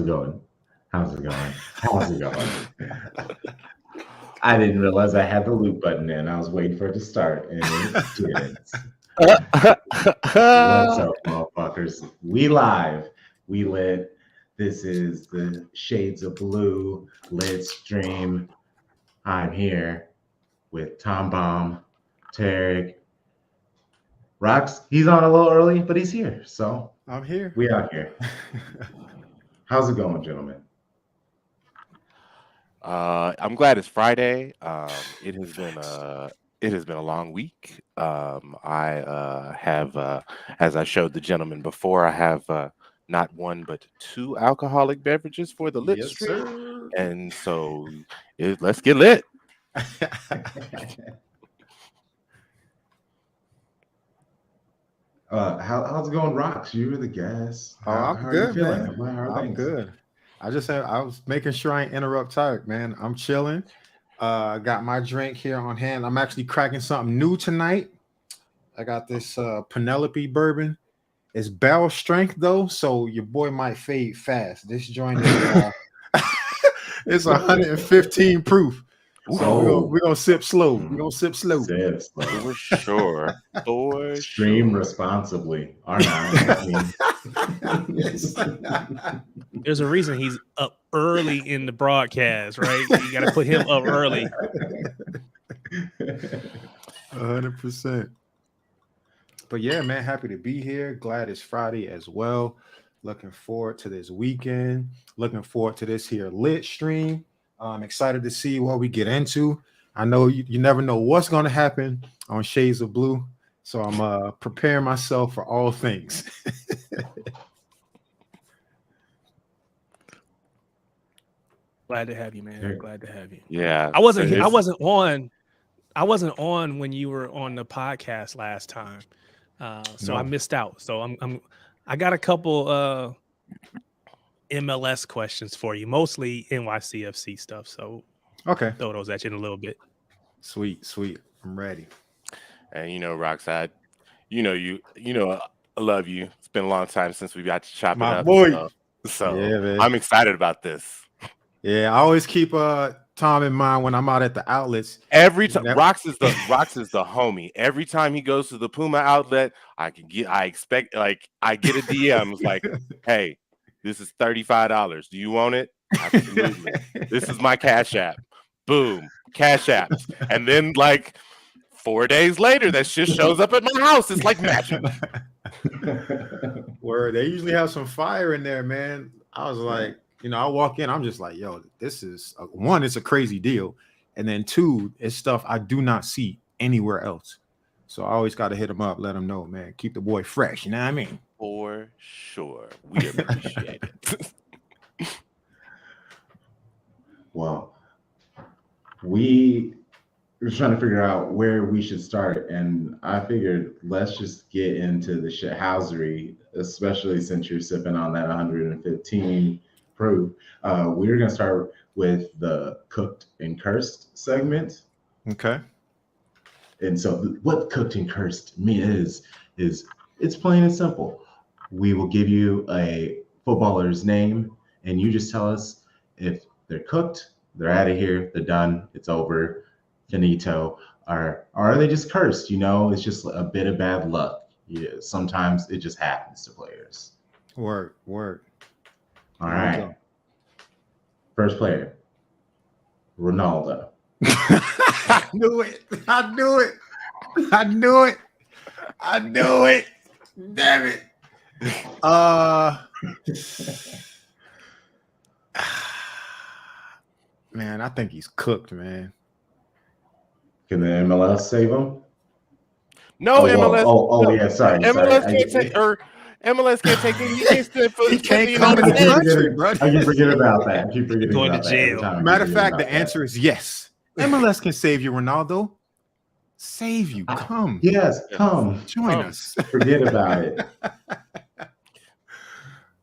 it going? How's it going? How's it going? I didn't realize I had the loop button in. I was waiting for it to start, and it didn't. What's up, motherfuckers? We live. We lit. This is the Shades of Blue lit stream. I'm here with Tom Bomb, Tarek, Rox. He's on a little early, but he's here. So I'm here. We out here. How's it going, gentlemen? I'm glad it's Friday. It has been a long week. I have, as I showed the gentleman before, I have not one but two alcoholic beverages for the lit stream, sir. and so let's get lit. How's it going, Rox? You were the guest. I'm good, man. I'm good. I was making sure I ain't interrupt Tarek, man. I'm chilling. Got my drink here on hand. I'm actually cracking something new tonight. I got this Penelope bourbon. It's barrel strength though, so your boy might fade fast. This joint is it's 115 proof. So we're gonna sip slow. We're gonna sip slow. For sure. Stream responsibly. Or not. There's a reason he's up early in the broadcast, right? You got to put him up early. 100%. But yeah, man, happy to be here. Glad it's Friday as well. Looking forward to this weekend. Looking forward to this here lit stream. I'm excited to see what we get into. I know you never know what's going to happen on Shades of Blue. So I'm preparing myself for all things. Glad to have you, man. Glad to have you. Yeah. I wasn't on when you were on the podcast last time. So I missed out. So I got a couple MLS questions for you, mostly NYCFC stuff. So okay, throw those at you in a little bit. Sweet. I'm ready. And Roxanne, I love you. It's been a long time since we got to chop it up. Boy. So yeah, I'm excited about this. Yeah, I always keep Tom in mind when I'm out at the outlets. Every time Rox is the homie. Every time he goes to the Puma outlet, I get a DM. It's like, hey, this is $35. Do you want it? Absolutely. This is my Cash App. Boom. Cash Apps. And then like 4 days later, that shit shows up at my house. It's like magic. Word. They usually have some fire in there, man. I was like, I walk in, I'm just like, yo, this is one, it's a crazy deal. And then two, it's stuff I do not see anywhere else. So I always got to hit them up, let them know, man, keep the boy fresh. You know what I mean? For sure. We appreciate it. Well, we were trying to figure out where we should start. And I figured let's just get into the shithousery, especially since you're sipping on that 115 proof. We're going to start with the cooked and cursed segment. Okay. And so what cooked and cursed is it's plain and simple. We will give you a footballer's name and you just tell us if they're cooked, they're out of here, they're done, it's over, finito, or are they just cursed? It's just a bit of bad luck. Yeah, sometimes it just happens to players. Word. All right. First player, Ronaldo. I knew it. Damn it. Man, I think he's cooked, man. Can the MLS save him? No, MLS. Yeah, sorry. MLS can't take MLS can't take him. He can't come in the country, bro. I keep forgetting about that. I keep forgetting Going about to that every jail. time. Matter of fact, the answer is yes. MLS can save you, Ronaldo. Save you. Come. Yes, come. Join us. Forget about it.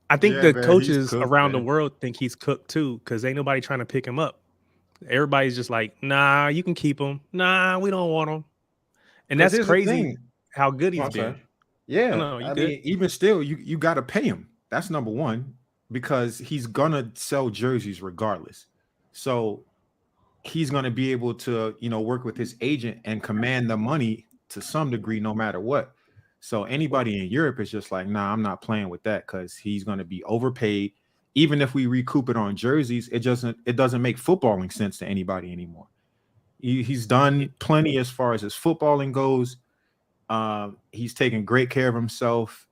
I think the coaches cooked, around man. the world think he's cooked too, because ain't nobody trying to pick him up. Everybody's just like, nah, you can keep him. Nah, we don't want him. And that's crazy how good he's been. Yeah, No, I mean, even still, you got to pay him. That's number one. because he's gonna sell jerseys regardless. So he's gonna be able to, work with his agent and command the money to some degree, no matter what. So anybody in Europe is just like, nah, I'm not playing with that because he's gonna be overpaid. Even if we recoup it on jerseys, it doesn't make footballing sense to anybody anymore. He's done plenty as far as his footballing goes. He's taken great care of himself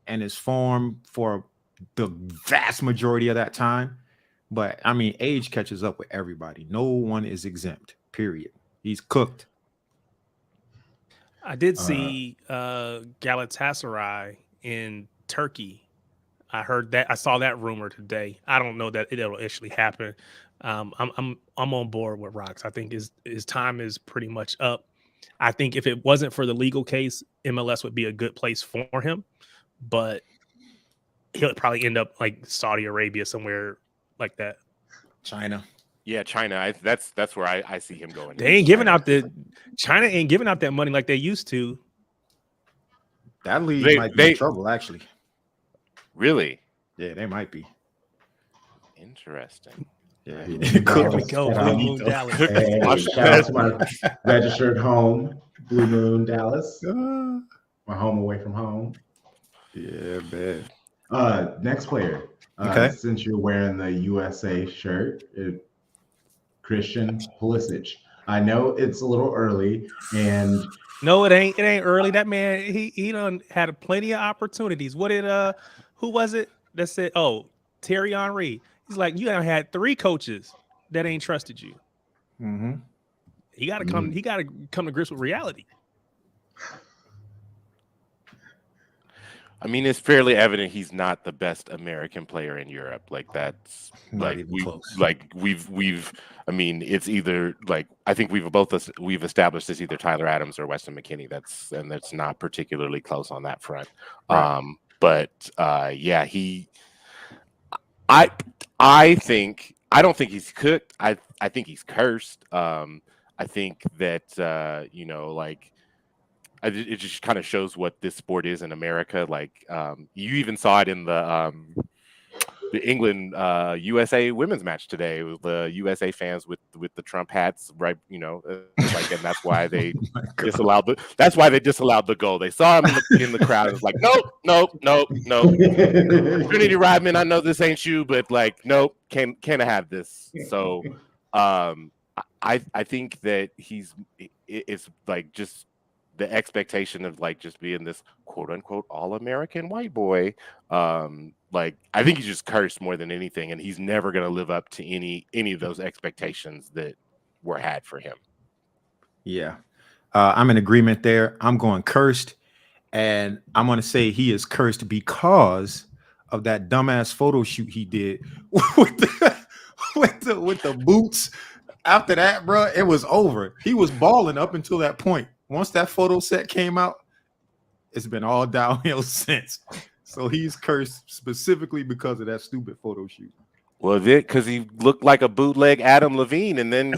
and his form for the vast majority of that time. But I mean, age catches up with everybody. No one is exempt, period. He's cooked. I did see Galatasaray in Turkey. I heard that. I saw that rumor today. I don't know that it'll actually happen. I'm on board with Rocks. I think his time is pretty much up. I think if it wasn't for the legal case, MLS would be a good place for him, but he'll probably end up like Saudi Arabia, somewhere like that. China. Yeah, China. That's where I see him going. They ain't giving out China ain't giving out that money like they used to. That league might be in trouble, actually. Really? Yeah, they might be. Interesting. Yeah, Here we go. Blue Moon Dallas. Hey, shout out to my registered home, Blue Moon Dallas. My home away from home. Yeah, man. Next player. Okay. Since you're wearing the USA shirt, Christian Pulisic. I know it's a little early, and no, it ain't. It ain't early. That man, he done had plenty of opportunities. What did who was it that said? Oh, Thierry Henry. He's like, you done had 3 coaches that ain't trusted you. Mm-hmm. He got to come. He got to come to grips with reality. I mean, it's fairly evident he's not the best American player in Europe. Like that's Not like even close. we've. I mean, it's either like I think we've established it's either Tyler Adams or Weston McKennie. That's not particularly close on that front. Right. Yeah, I don't think he's cooked. I think he's cursed. I think that it just kind of shows what this sport is in America. Like you even saw it in the England USA women's match today with the USA fans with the Trump hats, right? And that's why they disallowed the goal. They saw him in the crowd. It was like, nope. Trinity Rodman, I know this ain't you, but like, nope, can't have this. So I think that it's like just the expectation of like just being this quote unquote all-American white boy. Like I think he's just cursed more than anything, and he's never going to live up to any of those expectations that were had for him. Yeah. I'm in agreement there. I'm going cursed, and I'm going to say he is cursed because of that dumbass photo shoot he did with the boots. After that, bro, it was over. He was balling up until that point. Once that photo set came out, it's been all downhill since. So he's cursed specifically because of that stupid photo shoot. Well, because he looked like a bootleg Adam Levine, and then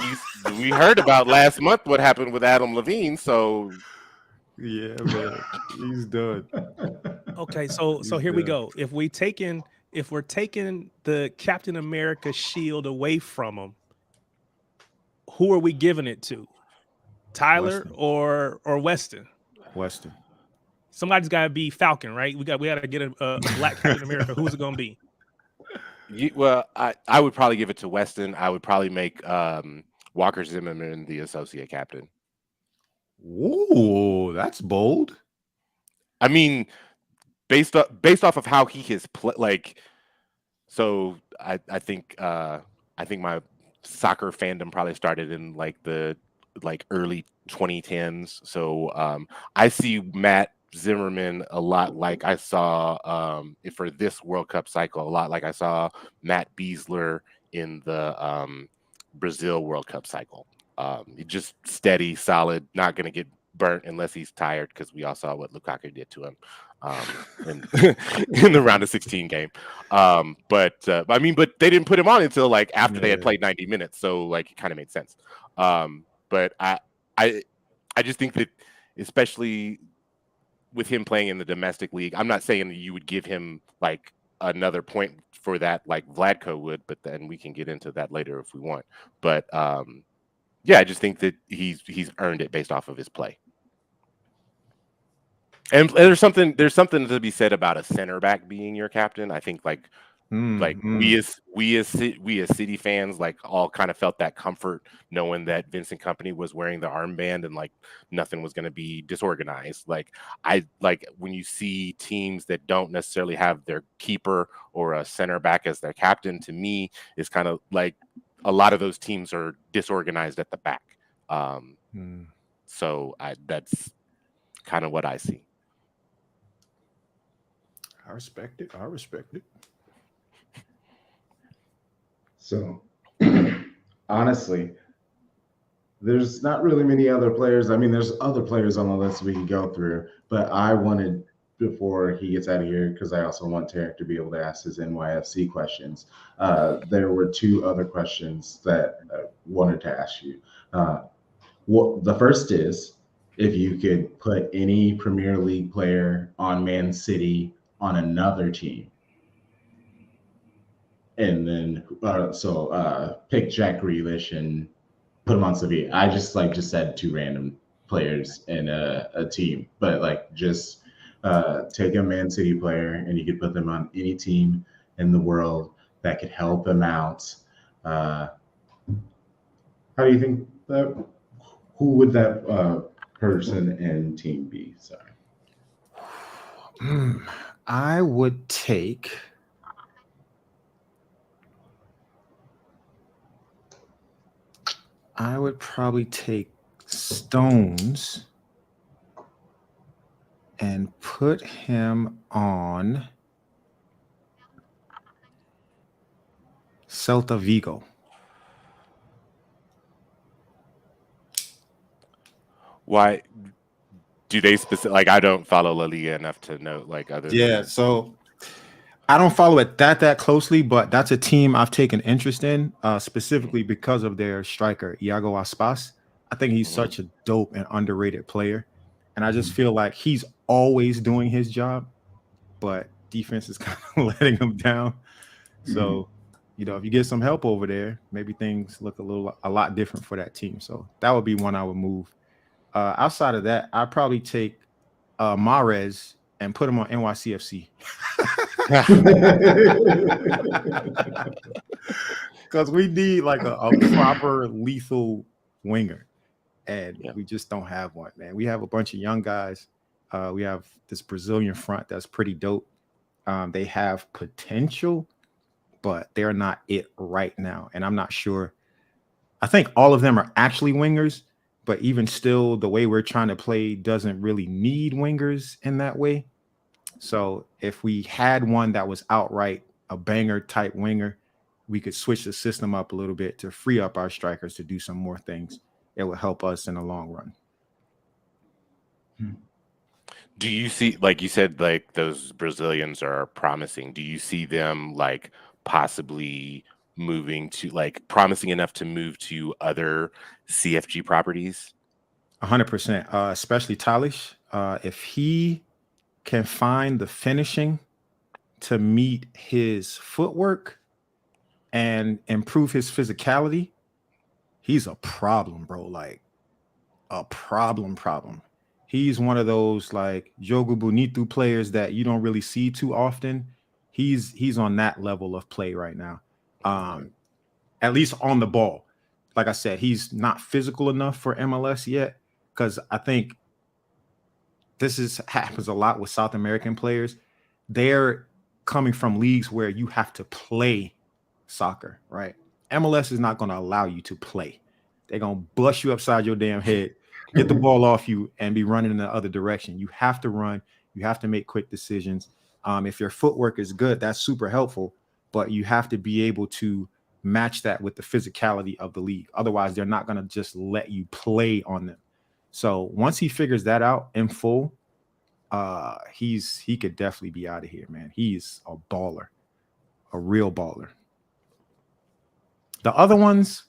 we heard about last month what happened with Adam Levine. So yeah, man, he's done. Okay, so here we go. If we're taking the Captain America shield away from him, who are we giving it to? Tyler Weston. or Weston? Weston. Somebody's got to be Falcon, right? We got to get a black Captain America. Who's it going to be? I would probably give it to Weston. I would probably make Walker Zimmerman the associate captain. Ooh, that's bold. I mean, based off of how he has played, like, so I think my soccer fandom probably started in like the early 2010s. So I see Matt Zimmerman a lot like I saw for this World Cup cycle, a lot like I saw Matt Beasler in the Brazil World Cup cycle. Just steady, solid, not going to get burnt unless he's tired, because we all saw what Lukaku did to him in the round of 16 game. But they didn't put him on until like after they had played 90 minutes, so like it kind of made sense. But I just think that, especially with him playing in the domestic league, I'm not saying that you would give him like another point for that like Vlatko would, but then we can get into that later if we want. But yeah, I just think that he's earned it based off of his play. And there's something to be said about a center back being your captain. I think like we as City fans like all kind of felt that comfort knowing that Vincent Kompany was wearing the armband and like nothing was going to be disorganized. Like I like when you see teams that don't necessarily have their keeper or a center back as their captain, to me is kind of like a lot of those teams are disorganized at the back. So that's kind of what I see. I respect it. So, honestly, there's not really many other players. I mean, there's other players on the list we can go through, but I wanted, before he gets out of here, because I also want Tarek to be able to ask his NYFC questions. There were 2 other questions that I wanted to ask you. The first is, if you could put any Premier League player on Man City on another team, and then pick Jack Grealish and put him on Sevilla. I just said 2 random players in a team, but like just take a Man City player and you could put them on any team in the world that could help them out. How do you think that? Who would that person and team be? Sorry. I would take. I would probably take Stones and put him on Celta Vigo. Why do they like? I don't follow La Liga enough to know like other. Yeah, so I don't follow it that closely, but that's a team I've taken interest in, specifically because of their striker Iago Aspas. I think he's such a dope and underrated player, and I just feel like he's always doing his job, but defense is kind of letting him down. So, if you get some help over there, maybe things look a lot different for that team. So that would be one I would move. Outside of that, I'd probably take Mahrez and put him on NYCFC. Because we need like a proper lethal winger, and we just don't have one, man. We have a bunch of young guys. We have this Brazilian front that's pretty dope. They have potential, but they're not it right now, and I'm not sure. I think all of them are actually wingers, but even still, the way we're trying to play doesn't really need wingers in that way. So if we had one that was outright a banger type winger, we could switch the system up a little bit to free up our strikers to do some more things. It would help us in the long run. Do you see, like you said, like those Brazilians are promising? Do you see them like possibly moving to like promising enough to move to other CFG properties? 100%, especially Talish. If he can find the finishing to meet his footwork and improve his physicality, he's a problem, bro. Like a problem. He's one of those like Jogo Bonito players that you don't really see too often. He's on that level of play right now. At least on the ball. Like I said, he's not physical enough for MLS yet, because I think happens a lot with South American players. They're coming from leagues where you have to play soccer, right? MLS is not going to allow you to play. They're going to bust you upside your damn head, get the ball off you, and be running in the other direction. You have to run. You have to make quick decisions. If your footwork is good, that's super helpful, but you have to be able to match that with the physicality of the league. Otherwise, they're not going to just let you play on them. So once he figures that out in full, he could definitely be out of here, man. He's a baller, a real baller. The other ones,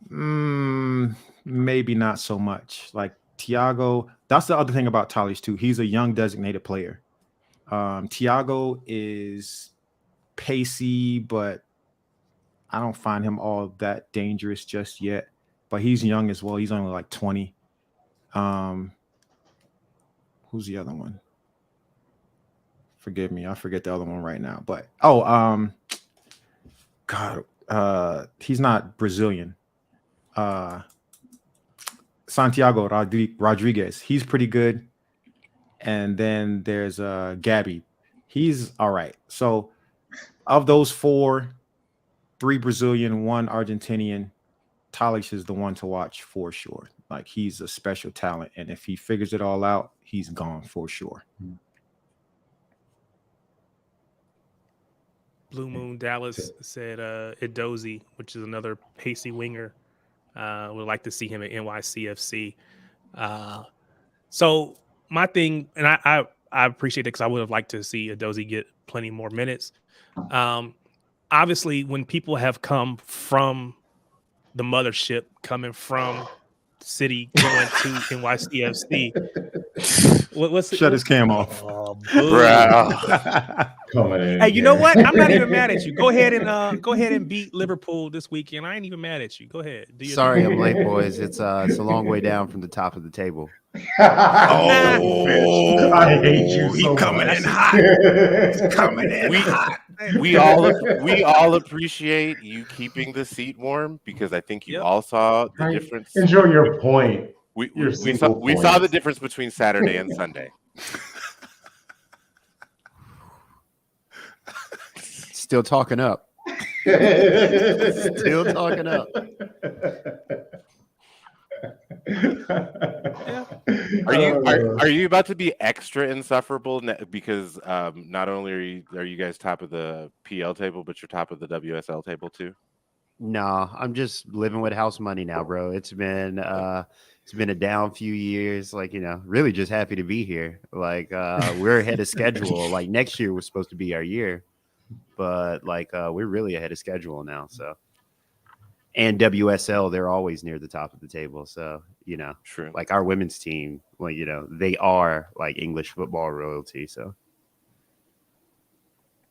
maybe not so much. Like Thiago, that's the other thing about Talish too. He's a young designated player. Thiago is pacey, but I don't find him all that dangerous just yet. But he's young as well. He's only like 20. Who's the other one? Forgive me, I forget the other one right now. But he's not Brazilian. Santiago Rodriguez. He's pretty good. And then there's Gabby. He's all right. So of those 4, 3 Brazilian, 1 Argentinian, Talish is the one to watch for sure. Like, he's a special talent, and if he figures it all out, he's gone for sure. Blue Moon Dallas said Edozie, which is another pacey winger. Would like to see him at NYCFC. So my thing, and I appreciate it because I would have liked to see Edozie get plenty more minutes. Obviously, when people have come from the mothership, coming from City going to NYCFC, Shut his cam off. Oh, Bro. Coming in. Hey, you know what? I'm not even mad at you. Go ahead and beat Liverpool this weekend. I ain't even mad at you. Go ahead. Sorry, I'm late, boys. It's a long way down from the top of the table. Oh, I hate you so much. Coming in hot. Coming in hot. We all appreciate you keeping the seat warm because I think you all saw the difference. Enjoy your point. We saw the difference between Saturday and Sunday. Still talking up. Still talking up. Are you about to be extra insufferable because not only are you guys top of the PL table, but you're top of the WSL table too? No, I'm just living with house money now, bro. It's been a down few years. Like, really just happy to be here. Like, we're ahead of schedule. Like, next year was supposed to be our year, but like we're really ahead of schedule now. So, and WSL, they're always near the top of the table. So, True. Like our women's team, like, they are like English football royalty. So,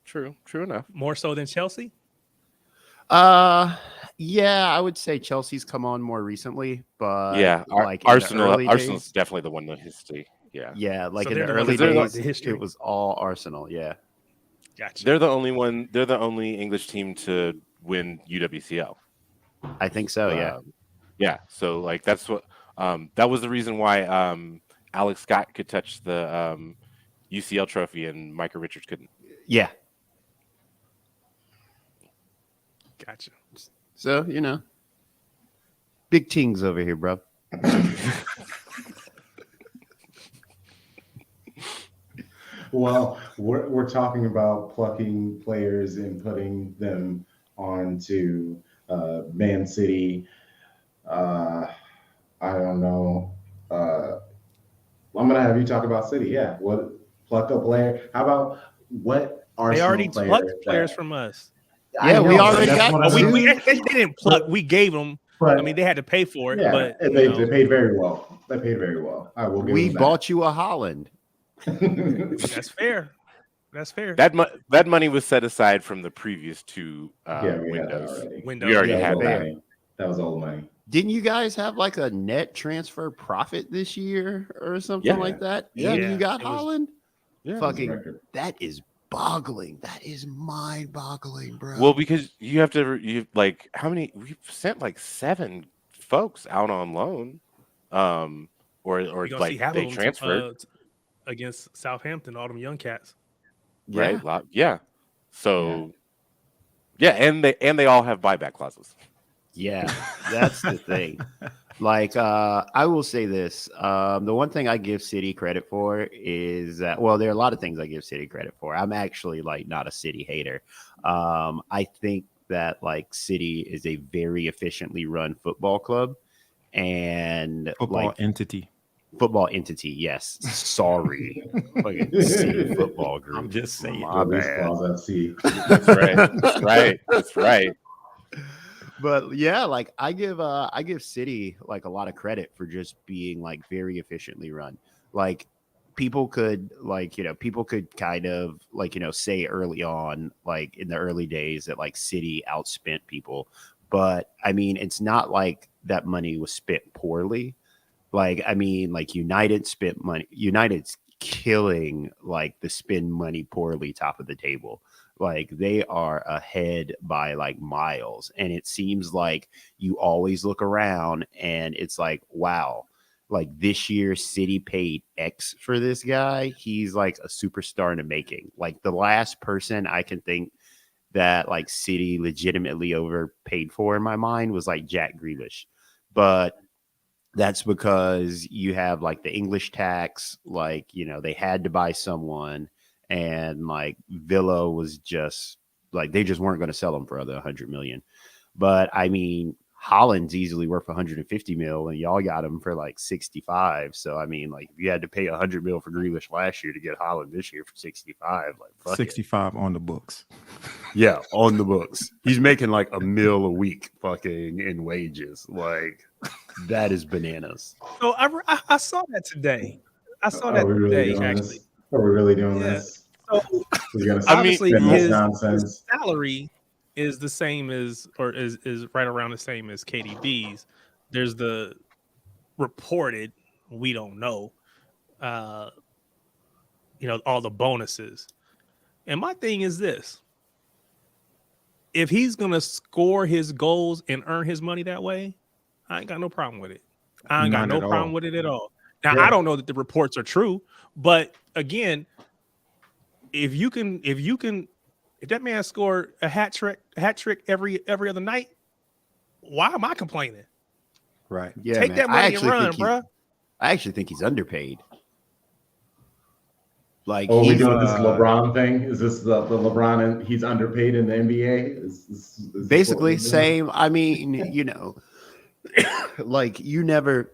true enough. More so than Chelsea? Yeah, I would say Chelsea's come on more recently, but like Arsenal's definitely the one that history. Yeah, like So in the they're the early ones that days, the history. it was all Arsenal. Yeah, Gotcha. They're the only English team to win UWCL. I think so. Yeah. Yeah. So like that's what that was the reason why Alex Scott could touch the UCL trophy and Micah Richards couldn't. Yeah. Gotcha. So, big things over here, bro. Well, we're talking about plucking players and putting them onto Man City. I don't know. I'm gonna have you talk about City. Yeah, what pluck a player? How about what Arsenal They already player plucked that- players from us. Yeah, we already that's got what I two. mean. They didn't pluck. We gave them. But I mean, they had to pay for it. yeah, but and they paid very well. They paid very well. I will give We them bought you a Holland. that. that's fair. That's fair. That money was set aside from the previous two Yeah, we had that windows. already. We already Yeah, had old that. money. That was old money. Didn't you guys have like a net transfer profit this year or something Yeah. like that? Yeah. And you got It was- Holland? Yeah. Fucking, Record. that is boggling. That is mind-boggling, bro. Well, because you have to, like, how many? We've sent like 7 folks out on loan, or You're gonna like see half they of them transferred, against Southampton. All them young cats. right? Yeah. So, yeah, and they all have buyback clauses. Yeah, that's the thing. Like, I will say this. The one thing I give City credit for is that, well, there are a lot of things I give City credit for. I'm actually like not a City hater. I think that like City is a very efficiently run football club and Football like entity. football entity. Yes. Sorry. Fucking City football group. I'm just saying. My Louis bad. Claus FC. That's right. That's right. But yeah, like I give City like a lot of credit for just being like very efficiently run. Like people could people could kind of say early on, like in the early days, that like City outspent people. But I mean, it's not like that money was spent poorly. Like, I mean, like United spent money. United's killing like the spend money poorly top of the table. Like they are ahead by like miles. And it seems like you always look around and it's like, wow, like this year City paid X for this guy. He's like a superstar in the making. Like the last person I can think that like City legitimately overpaid for in my mind was like Jack Grealish. But that's because you have like the English tax, like, they had to buy someone, and like Villa was just like, they just weren't going to sell him for other 100 million. But I mean, Holland's easily worth 150 mil, and y'all got him for like 65. So I mean, like if you had to pay 100 mil for Grealish last year to get Holland this year for 65, like fuck 65 on the books. yeah, on the books. He's making like $1 million a week fucking in wages. Like that is bananas. So I saw that today. I saw that Are we really today, doing actually. this? Are we really doing Yeah. this? So We're gonna I mean, obviously spend this his nonsense. salary is the same as, or is right around the same as KDB's. There's the reported, we don't know, all the bonuses. And my thing is this: if he's gonna score his goals and earn his money that way, I ain't got no problem with it. I ain't got Not no at problem all. with it at all. Now, Yeah. I don't know that the reports are true, but again, if that man scored a hat trick every other night, why am I complaining? Right. Yeah, Take man. that money and run, bro. I actually think he's underpaid. Like Oh, we he's doing this LeBron thing? Is this the LeBron and he's underpaid in the NBA? Is this what basically we're doing? same. I mean, like you never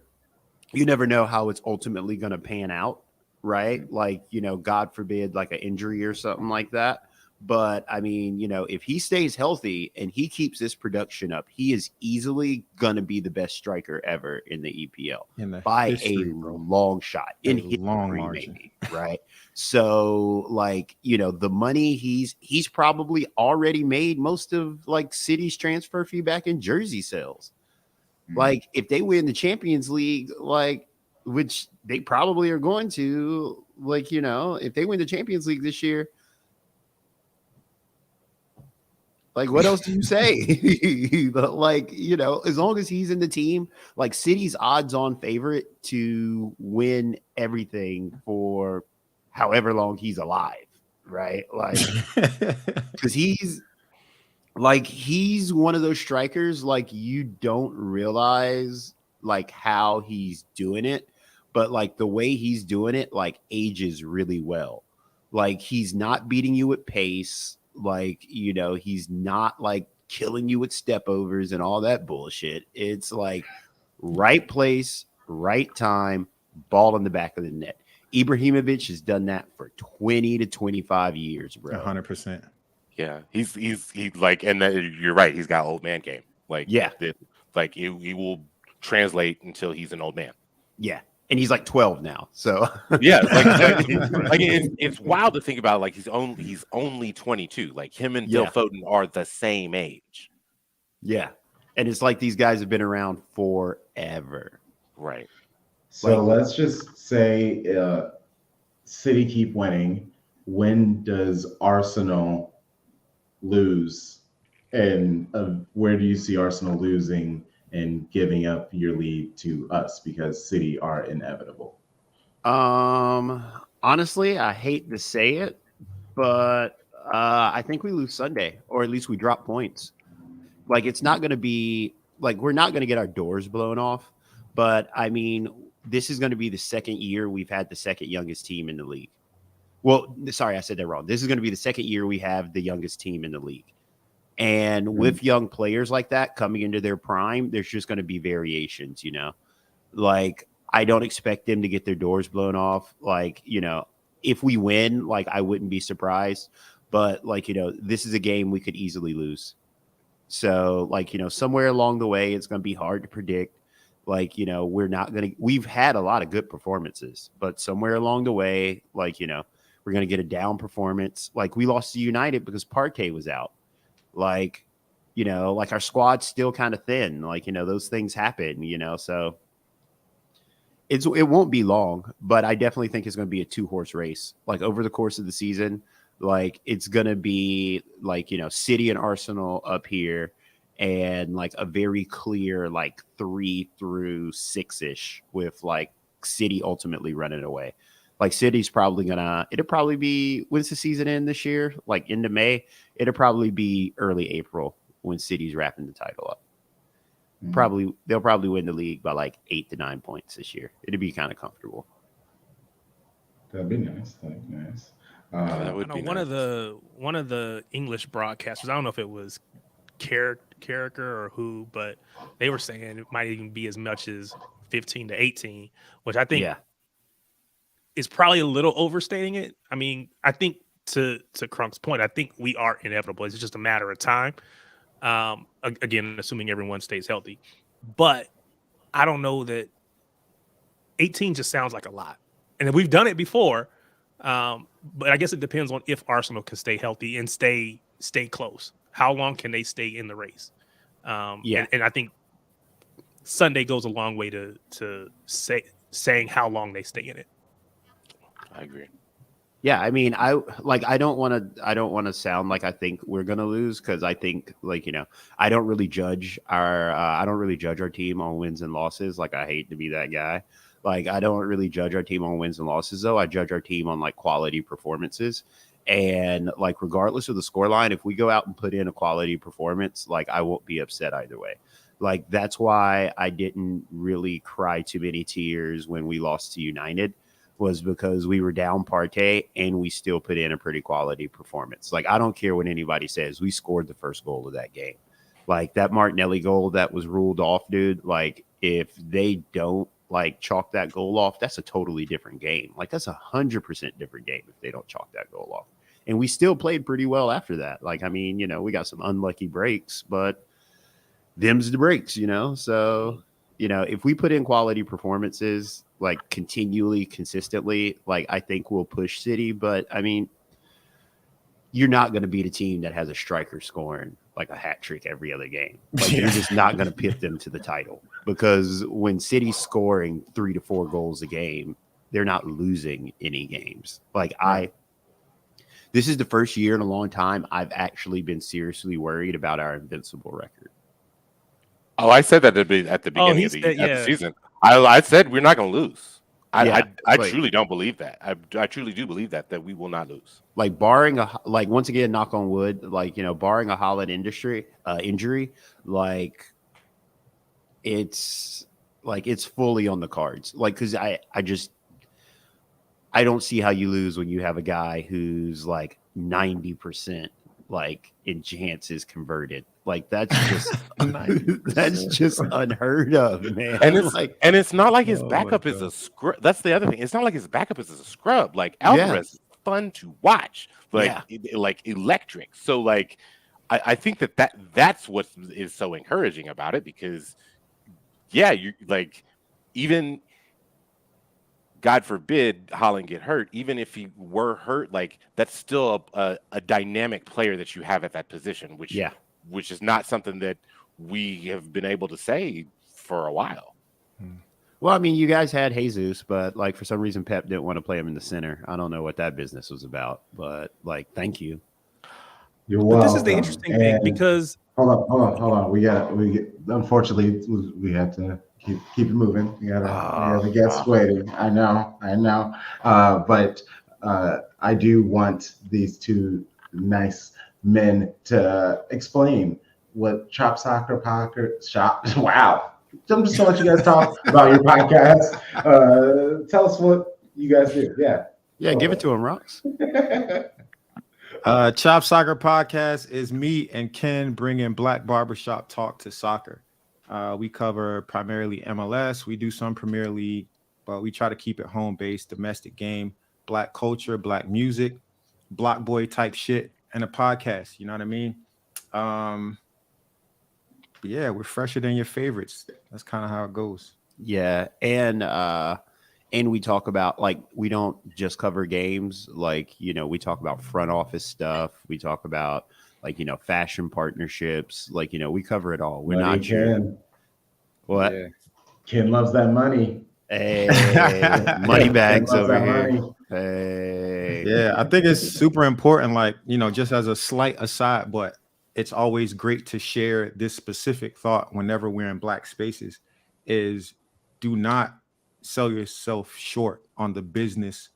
know how it's ultimately going to pan out, right? Like, God forbid, like an injury or something like that. But I mean, if he stays healthy and he keeps this production up, he is easily going to be the best striker ever in the EPL In the by history, a bro. long shot, in A long history, margin. maybe, right? So, like, the money he's probably already made most of like City's transfer fee back in jersey sales. Like, if they win the Champions League, like, which they probably are going to, like, if they win the Champions League this year, like, what else do you say? But, like, as long as he's in the team, like, City's odds-on favorite to win everything for however long he's alive, right? Like, because he's one of those strikers, like, you don't realize like how he's doing it, but like the way he's doing it like ages really well. Like he's not beating you at pace, like he's not like killing you with step overs and all that bullshit. It's like right place, right time, ball in the back of the net. Ibrahimovic has done that for 20 to 25 years, bro. 100%. Yeah, he's like, and that, you're right. He's got old man game. Like, Yeah. Like he will translate until he's an old man. Yeah. And he's like 12 now. So Yeah, like it's wild to think about. Like he's only 22. Like him and Phil Yeah. Foden are the same age. yeah. And it's like these guys have been around forever. Right. So Like- let's just say City keep winning. When does Arsenal lose? And where do you see Arsenal losing and giving up your lead to us because City are inevitable? Honestly, I hate to say it, but I think we lose Sunday, or at least we drop points. Like it's not going to be like we're not going to get our doors blown off, but I mean, this is going to be the second year we've had the second youngest team in the league. Well, sorry, I said that wrong. This is going to be the second year we have the youngest team in the league. And with young players like that coming into their prime, there's just going to be variations, Like, I don't expect them to get their doors blown off. Like, if we win, like, I wouldn't be surprised. But, like, this is a game we could easily lose. So, like, somewhere along the way, it's going to be hard to predict. Like, we're not going to, we've had a lot of good performances, but somewhere along the way, like, we're going to get a down performance. Like we lost to United because Partey was out. Like, like our squad's still kind of thin. Like, those things happen, so it won't be long, but I definitely think it's going to be a 2-horse race. Like over the course of the season, like it's going to be like, City and Arsenal up here, and like a very clear like 3 through 6-ish with like City ultimately running away. Like City's probably it'll probably be, when's the season end this year? Like into May. It'll probably be early April when City's wrapping the title up. They'll probably win the league by like 8 to 9 points this year. It'd be kind of comfortable. That'd be nice. That'd be nice. That would I know be one nice. of the English broadcasters, I don't know if it was Carricker or who, but they were saying it might even be as much as 15 to 18, which I think is probably a little overstating it. I mean, I think to Crunk's point, I think we are inevitable. It's just a matter of time. Again, assuming everyone stays healthy. But I don't know that 18 just sounds like a lot. And we've done it before. But I guess it depends on if Arsenal can stay healthy and stay close. How long can they stay in the race? And I think Sunday goes a long way to saying how long they stay in it. I agree. Yeah, I mean, I don't want to sound like I think we're gonna lose, because I think, like, I don't really judge our team on wins and losses. Like, I hate to be that guy. Like, I don't really judge our team on wins and losses, though. I judge our team on like quality performances. And like, regardless of the scoreline, if we go out and put in a quality performance, like, I won't be upset either way. Like, that's why I didn't really cry too many tears when we lost to United, was because we were down Partey and we still put in a pretty quality performance. Like, I don't care what anybody says. We scored the first goal of that game. Like, that Martinelli goal that was ruled off, dude. Like, if they don't like chalk that goal off, that's a totally different game. Like, that's 100% different game if they don't chalk that goal off. And we still played pretty well after that. Like, I mean, we got some unlucky breaks, but them's the breaks, So, if we put in quality performances, like continually, consistently, like, I think we'll push City. But I mean, you're not going to beat a team that has a striker scoring like a hat trick every other game. Like, you're just not going to pit them to the title, because when City's scoring 3 to 4 goals a game, they're not losing any games. Like, this is the first year in a long time I've actually been seriously worried about our invincible record. Oh, I said that at the beginning of the season. I said we're not going to lose. I truly don't believe that. I truly do believe that we will not lose. Like, barring once again, knock on wood, like, barring a Haaland injury, like, it's fully on the cards. Like, because I don't see how you lose when you have a guy who's like 90% like in chances converted. Like, that's just that's just unheard of, man. And it's not like his backup is a scrub. That's the other thing. It's not like his backup is a scrub. Like, Alvarez is fun to watch, like electric. So like, I think that's what is so encouraging about it, because you like, even God forbid Haaland get hurt, even if he were hurt, like, that's still a dynamic player that you have at that position, which is not something that we have been able to say for a while. Well, I mean, you guys had Jesus, but like, for some reason Pep didn't want to play him in the center. I don't know what that business was about, but like, thank you. You're welcome. This is the interesting thing, because hold on. We unfortunately we have to keep it moving. We got the guests waiting. I know. But I do want these two nice men to explain what Chop Soccer Podcast. Wow. I'm just gonna let you guys talk about your podcast. Tell us what you guys do. Yeah, give it to him, Rox. Chop Soccer Podcast is me and Ken bringing Black barbershop talk to soccer. We cover primarily MLS. We do some Premier League, but we try to keep it home-based, domestic game, Black culture, Black music, Block Boy type shit, and a podcast. You know what I mean? Yeah, we're fresher than your favorites. That's kind of how it goes. Yeah, and we talk about, like, we don't just cover games. Like, we talk about front office stuff. We talk about, like, fashion partnerships. Like, we cover it all. We're Money not your Ken. what? Yeah. Ken loves that money. Hey, money Ken bags loves over that here. money. Hey, Yeah, I think it's super important, like, just as a slight aside, but it's always great to share this specific thought whenever we're in Black spaces, is do not sell yourself short on the business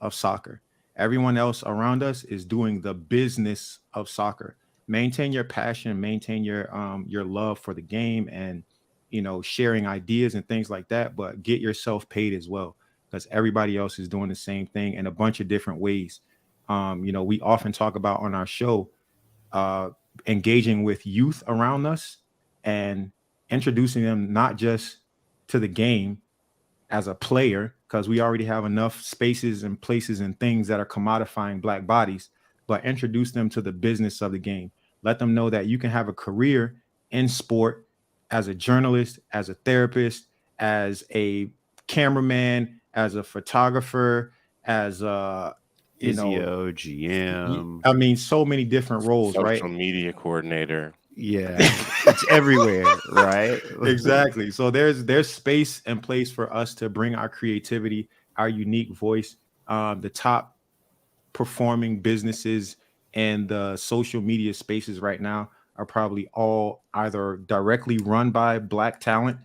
of soccer. Everyone else around us is doing the business of soccer. Maintain your passion, maintain your love for the game, and sharing ideas and things like that, but get yourself paid as well, because everybody else is doing the same thing in a bunch of different ways. We often talk about on our show engaging with youth around us and introducing them not just to the game as a player, because we already have enough spaces and places and things that are commodifying Black bodies, but introduce them to the business of the game. Let them know that you can have a career in sport as a journalist, as a therapist, as a cameraman, as a photographer, as a Physio, GM. I mean, so many different roles, right? Social media coordinator. Yeah, it's everywhere, right? Exactly. So there's space and place for us to bring our creativity, our unique voice. The top performing businesses and the social media spaces right now are probably all either directly run by Black talent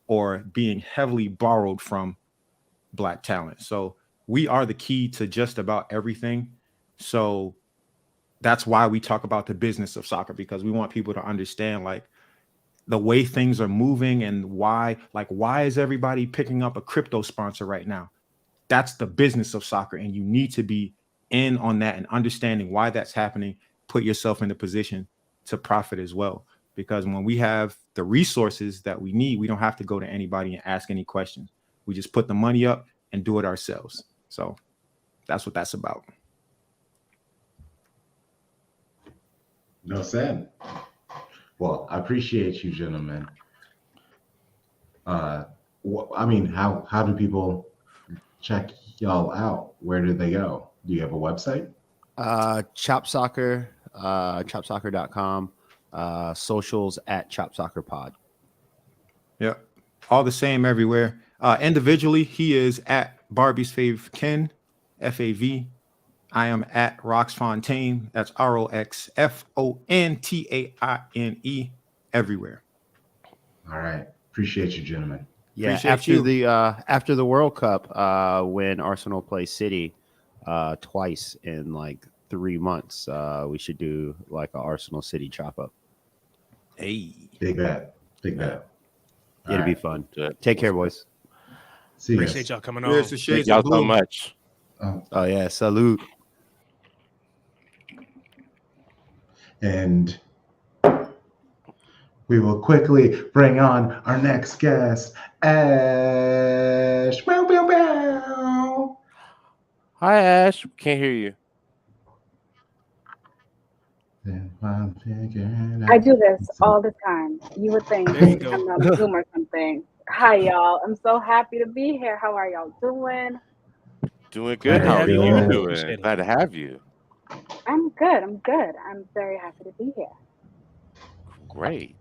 or being heavily borrowed from Black talent. So we are the key to just about everything. So that's why we talk about the business of soccer, because we want people to understand, like, the way things are moving and why is everybody picking up a crypto sponsor right now? That's the business of soccer, and you need to be in on that and understanding why that's happening. Put yourself in a position to profit as well, because when we have the resources that we need, we don't have to go to anybody and ask any questions. We just put the money up and do it ourselves. So that's what that's about. No said. Well, I appreciate you, gentlemen. I mean, how do people check y'all out? Where do they go? Do you have a website? Chop Soccer, chopsoccer.com, socials at Chop Soccer Pod. Yeah, all the same everywhere. Individually, he is at Barbie's Fave Ken, FAV. I am at Roxfontaine. That's ROXFONTAINE, everywhere. All right. Appreciate you, gentlemen. Yeah, Appreciate after the World Cup, when Arsenal plays City twice in like 3 months, we should do like an Arsenal City chop up. Hey, Big bet. Big bet. All It'll be right. fun. Good. Take care, boys. See you Appreciate guys. y'all coming on. here's the Thank shades y'all of so blue. much. Oh yeah, salute. And we will quickly bring on our next guest, Ash. Bow, bow, bow. Hi, Ash. Can't hear you. I do this all the time. You would think There you go. I'm on Zoom or something. Hi, y'all. I'm so happy to be here. How are y'all doing? Doing Glad good. to How have are you you on. doing? Appreciate it. Glad to have you. I'm good. I'm good. I'm very happy to be here. Great.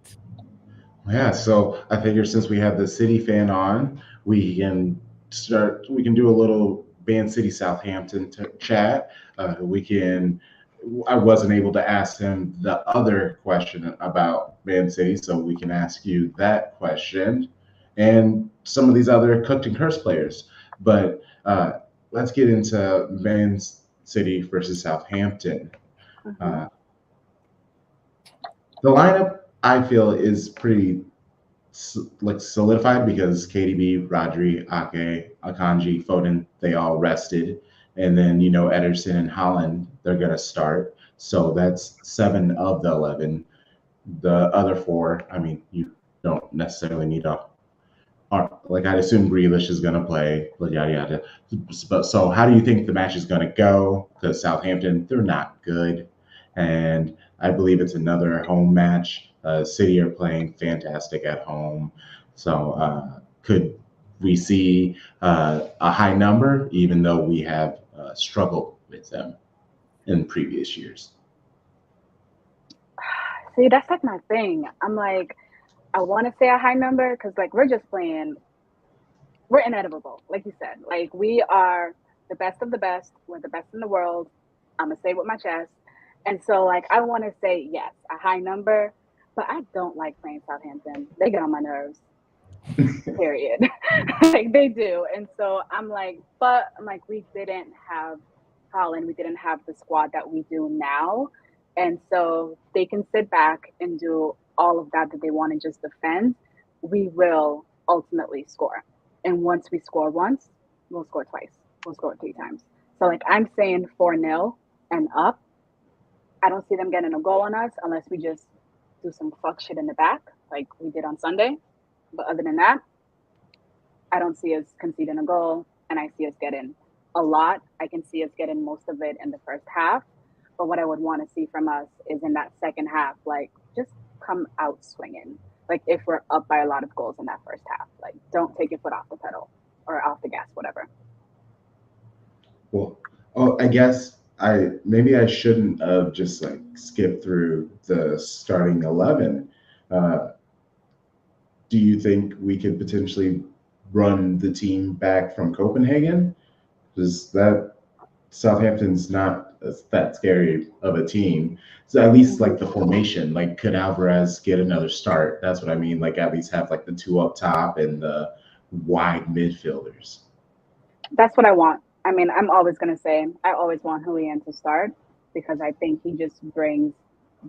Yeah, so I figure since we have the City fan on, we can do a little Band City Southampton chat. I wasn't able to ask him the other question about Band City, so we can ask you that question and some of these other cooked and cursed players. But let's get into Band City versus Southampton. Mhm. The lineup, I feel, is pretty solidified because KDB, Rodri, Ake, Akanji, Foden, they all rested. And then, Ederson and Holland, they're going to start. So that's 7 of the 11. The other 4, I mean, you don't necessarily need I'd assume Grealish is going to play, yada, yada. But so how do you think the match is going to go? Because Southampton, they're not good. And I believe it's another home match. City are playing fantastic at home. So could we see a high number, even though we have struggled with them in previous years? See, that's like my thing. I'm like, I want to say a high number because like we're just playing. We're inedible, like you said. Like we are the best of the best. We're the best in the world. I'm gonna say it with my chest. And so like I want to say yes, a high number, but I don't like playing Southampton. They get on my nerves. Period. Like they do. And so I'm like we didn't have Holland, we didn't have the squad that we do now. And so they can sit back and do all of that they want and just defend. We will ultimately score. And once we score once, we'll score twice. We'll score 3 times. So like I'm saying 4-0 and up. I don't see them getting a goal on us unless we just do some fuck shit in the back, like we did on Sunday. But other than that, I don't see us conceding a goal, and I see us getting a lot. I can see us getting most of it in the first half. But what I would want to see from us is in that second half, like just come out swinging. Like if we're up by a lot of goals in that first half, like don't take your foot off the pedal or off the gas, whatever. Well, oh, I guess I shouldn't have just like skipped through the starting 11. Uh, do you think we could potentially run the team back from Copenhagen? Because that Southampton's not that scary of a team. So at least like the formation, like could Alvarez get another start? That's what I mean. Like at least have like the two up top and the wide midfielders. That's what I want. I mean, I'm always going to say I always want Julian to start because I think he just brings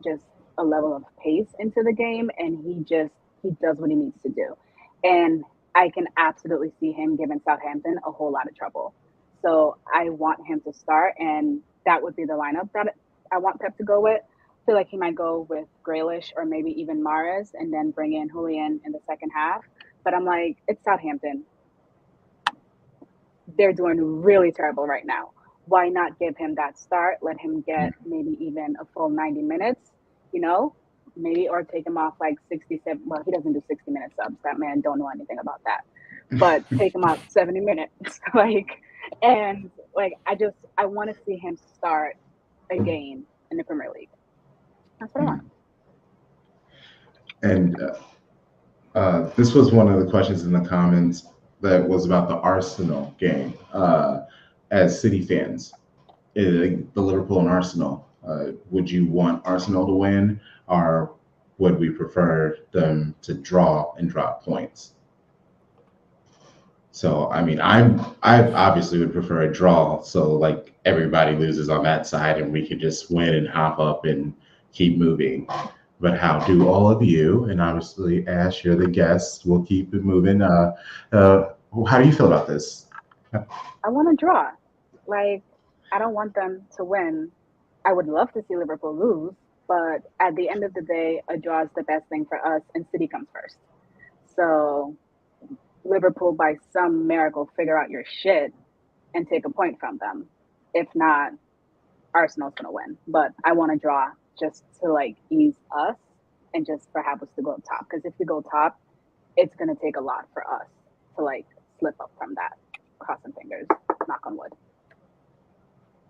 just a level of pace into the game and he does what he needs to do. And I can absolutely see him giving Southampton a whole lot of trouble. So I want him to start and that would be the lineup that I want Pep to go with. I feel like he might go with Grealish or maybe even Mahrez and then bring in Julian in the second half. But I'm like, it's Southampton. They're doing really terrible right now. Why not give him that start? Let him get maybe even a full 90 minutes, maybe, or take him off like 67. Well, he doesn't do 60-minute subs. That man don't know anything about that. But take him off 70 minutes. I want to see him start a game in the Premier League. That's what I want. And this was one of the questions in the comments that was about the Arsenal game. As City fans, the Liverpool and Arsenal, would you want Arsenal to win, or would we prefer them to draw and drop points? So, I mean, I obviously would prefer a draw. So, like everybody loses on that side, and we could just win and hop up and keep moving. But how do all of you? And obviously, Ash, you're the guest. We'll keep it moving. How do you feel about this? I want to draw. Like, I don't want them to win. I would love to see Liverpool lose, but at the end of the day, a draw is the best thing for us, and City comes first. So, Liverpool, by some miracle, figure out your shit and take a point from them. If not, Arsenal's gonna win. But I want to draw just to like ease us and just for Havertz to go top. Because if we go top, it's gonna take a lot for us to like slip up from that. Crossing fingers, knock on wood.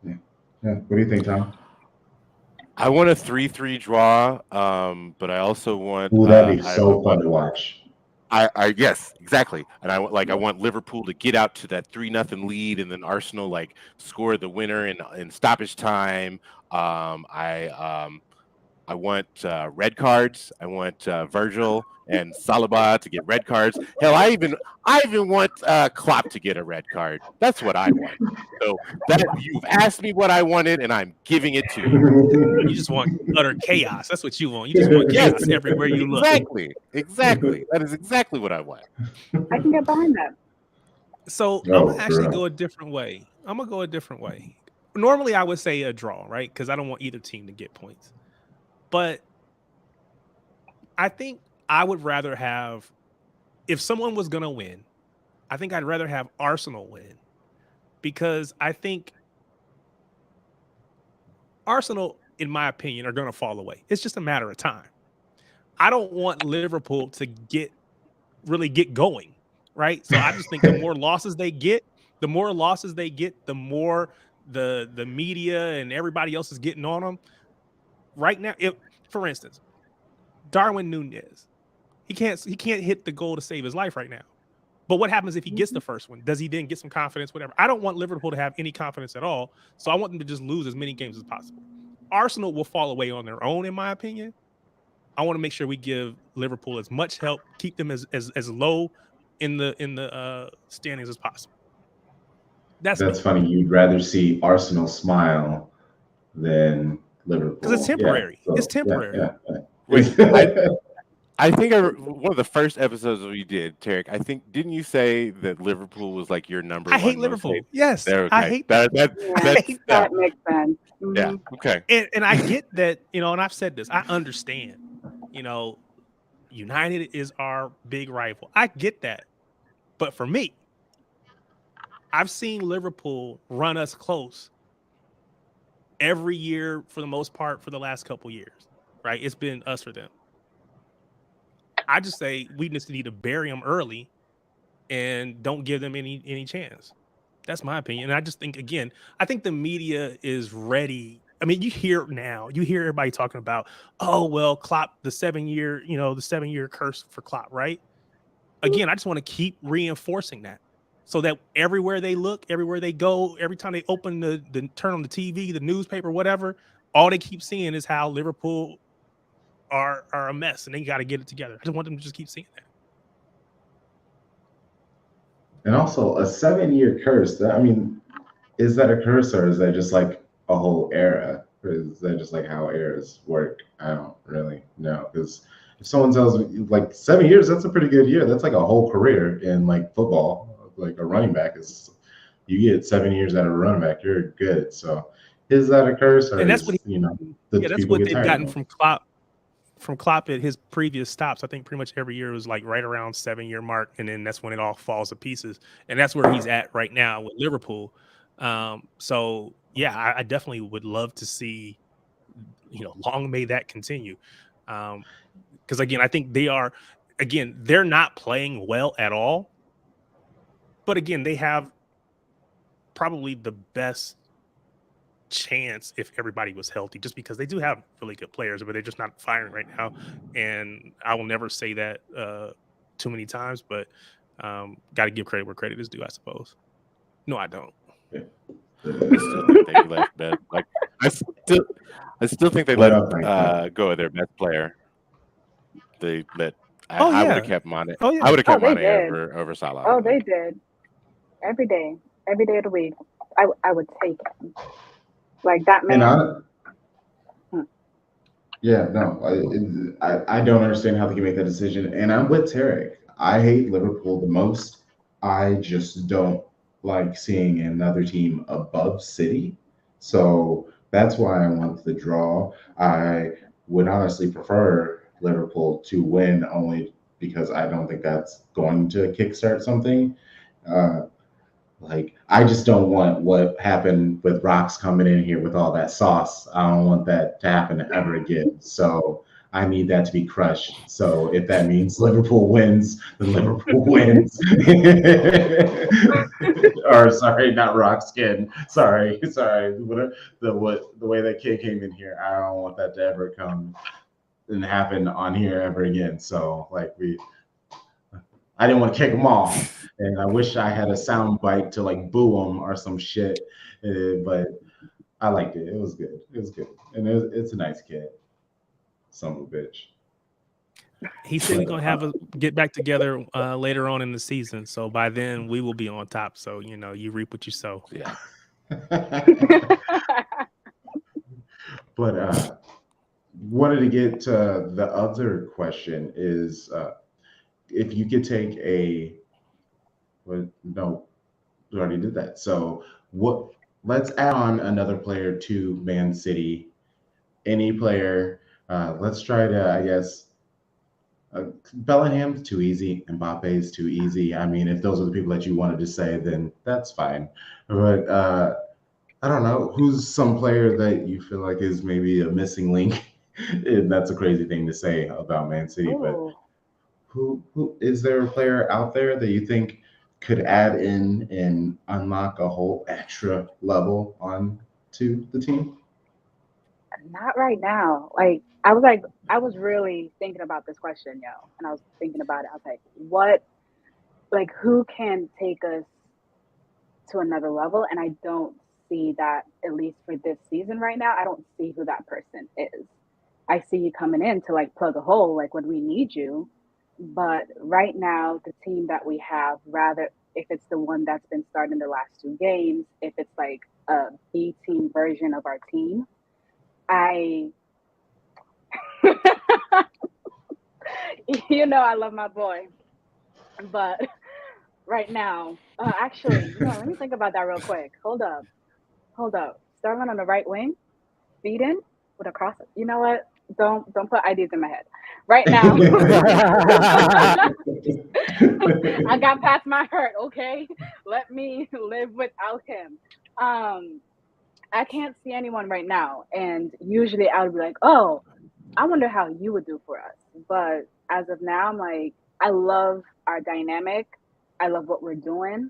Yeah. What do you think, Tom? I want a 3-3 draw, but I also want. Ooh, that'd be so fun to watch. I yes, exactly. And I want Liverpool to get out to that 3-0 lead, and then Arsenal like score the winner in stoppage time. I want red cards. I want Virgil and Saliba to get red cards. Hell, I even want Klopp to get a red card. That's what I want. So that you've asked me what I wanted, and I'm giving it to you. You just want utter chaos. That's what you want. You just want chaos everywhere you look. Exactly. That is exactly what I want. I can get behind that. So I'm gonna actually go a different way. Normally, I would say a draw, right? Because I don't want either team to get points. But I think I would rather have, if someone was going to win, I think I'd rather have Arsenal win, because I think Arsenal, in my opinion, are going to fall away. It's just a matter of time. I don't want Liverpool to really get going, right? So I just think the more losses they get, the more the media and everybody else is getting on them. Right now, for instance, Darwin Nunez, he can't hit the goal to save his life right now. But what happens if he gets the first one? Does he then get some confidence? Whatever. I don't want Liverpool to have any confidence at all. So I want them to just lose as many games as possible. Arsenal will fall away on their own, in my opinion. I want to make sure we give Liverpool as much help, keep them as low in the standings as possible. That's funny. You'd rather see Arsenal smile than Liverpool because it's temporary. Yeah, so, it's temporary. Yeah. Wait, I think one of the first episodes that we did, Tarek, I think, didn't you say that Liverpool was like your number one? I hate Liverpool. Hated? Yes, okay. I hate that. That makes sense. Mm-hmm. Yeah, okay. And I get that, and I've said this, I understand, United is our big rival. I get that. But for me, I've seen Liverpool run us close every year for the most part for the last couple years, right? It's been us or them. I just say we just need to bury them early and don't give them any chance. That's my opinion. And I just think, again, I think the media is ready. I mean, you hear everybody talking about, oh, well, Klopp, the 7-year curse for Klopp, right? Again, I just want to keep reinforcing that so that everywhere they look, everywhere they go, every time they open the turn on the TV, the newspaper, whatever, all they keep seeing is how Liverpool are a mess and they got to get it together. I just want them to just keep seeing that. And also a 7-year curse. I mean, is that a curse or is that just like a whole era? Or is that just like how eras work? I don't really know. Because if someone tells me like 7 years, that's a pretty good year. That's like a whole career in like football. Like a running back you get 7 years out of a running back, you're good. So is that a curse? Or and that's what that's what they've gotten from Klopp. From Klopp at his previous stops, I think pretty much every year was like right around 7-year mark, and then that's when it all falls to pieces. And that's where he's at right now with Liverpool. So yeah, I definitely would love to see, long may that continue. Because again, I think they're not playing well at all. But again, they have probably the best chance if everybody was healthy, just because they do have really good players, but they're just not firing right now. And I will never say that too many times, but got to give credit where credit is due, I suppose. No, I don't. I still think they let bet. Like I still think they let go of their best player. They let. I would have kept Mane. Oh, yeah. I would have kept Mane did. over Salah. Oh, they did. Every day of the week, I would take him. Like that man. I don't understand how they can make that decision. And I'm with Tarek. I hate Liverpool the most. I just don't like seeing another team above City. So that's why I want the draw. I would honestly prefer Liverpool to win only because I don't think that's going to kickstart something. I just don't want what happened with Rocks coming in here with all that sauce. I don't want that to happen ever again. So I need that to be crushed. So if that means Liverpool wins, then Liverpool wins. Or sorry, not Rock Skin. Sorry. The way that kid came in here, I don't want that to ever come and happen on here ever again. So I didn't want to kick them off. And I wish I had a sound bite to like boo them or some shit. But I liked it. It was good. And it's a nice kid. Son of a bitch. He said we're going to get back together later on in the season. So by then we will be on top. So, you reap what you sow. Yeah. But wanted to get to the other question is if you could take no, we already did that. So let's add on another player to Man City. Any player. Let's try to, I guess, Bellingham's too easy. Mbappe's too easy. I mean, if those are the people that you wanted to say, then that's fine. But I don't know. Who's some player that you feel like is maybe a missing link And that's a crazy thing to say about Man City. But Oh, who is there a player out there that you think could add in and unlock a whole extra level on to the team? not right now. I was really thinking about this question, yo, and I was thinking about it. I was like, what, like, who can take us to another level? And I don't see that, at least for this season right now. I don't see who that person is. I see you coming in to like plug a hole, like when we need you. But right now, the team that we have, rather if it's the one that's been starting the last two games, if it's like a B team version of our team, I, I love my boy, but right now, actually, let me think about that real quick. Hold up. Sterling on the right wing, Feeding with a cross. You know what? Don't put ideas in my head. Right now, I got past my hurt. Okay, let me live without him. I can't see anyone right now, and usually I would be like, oh, I wonder how you would do for us. But as of now, I'm like, I love our dynamic. I love what we're doing.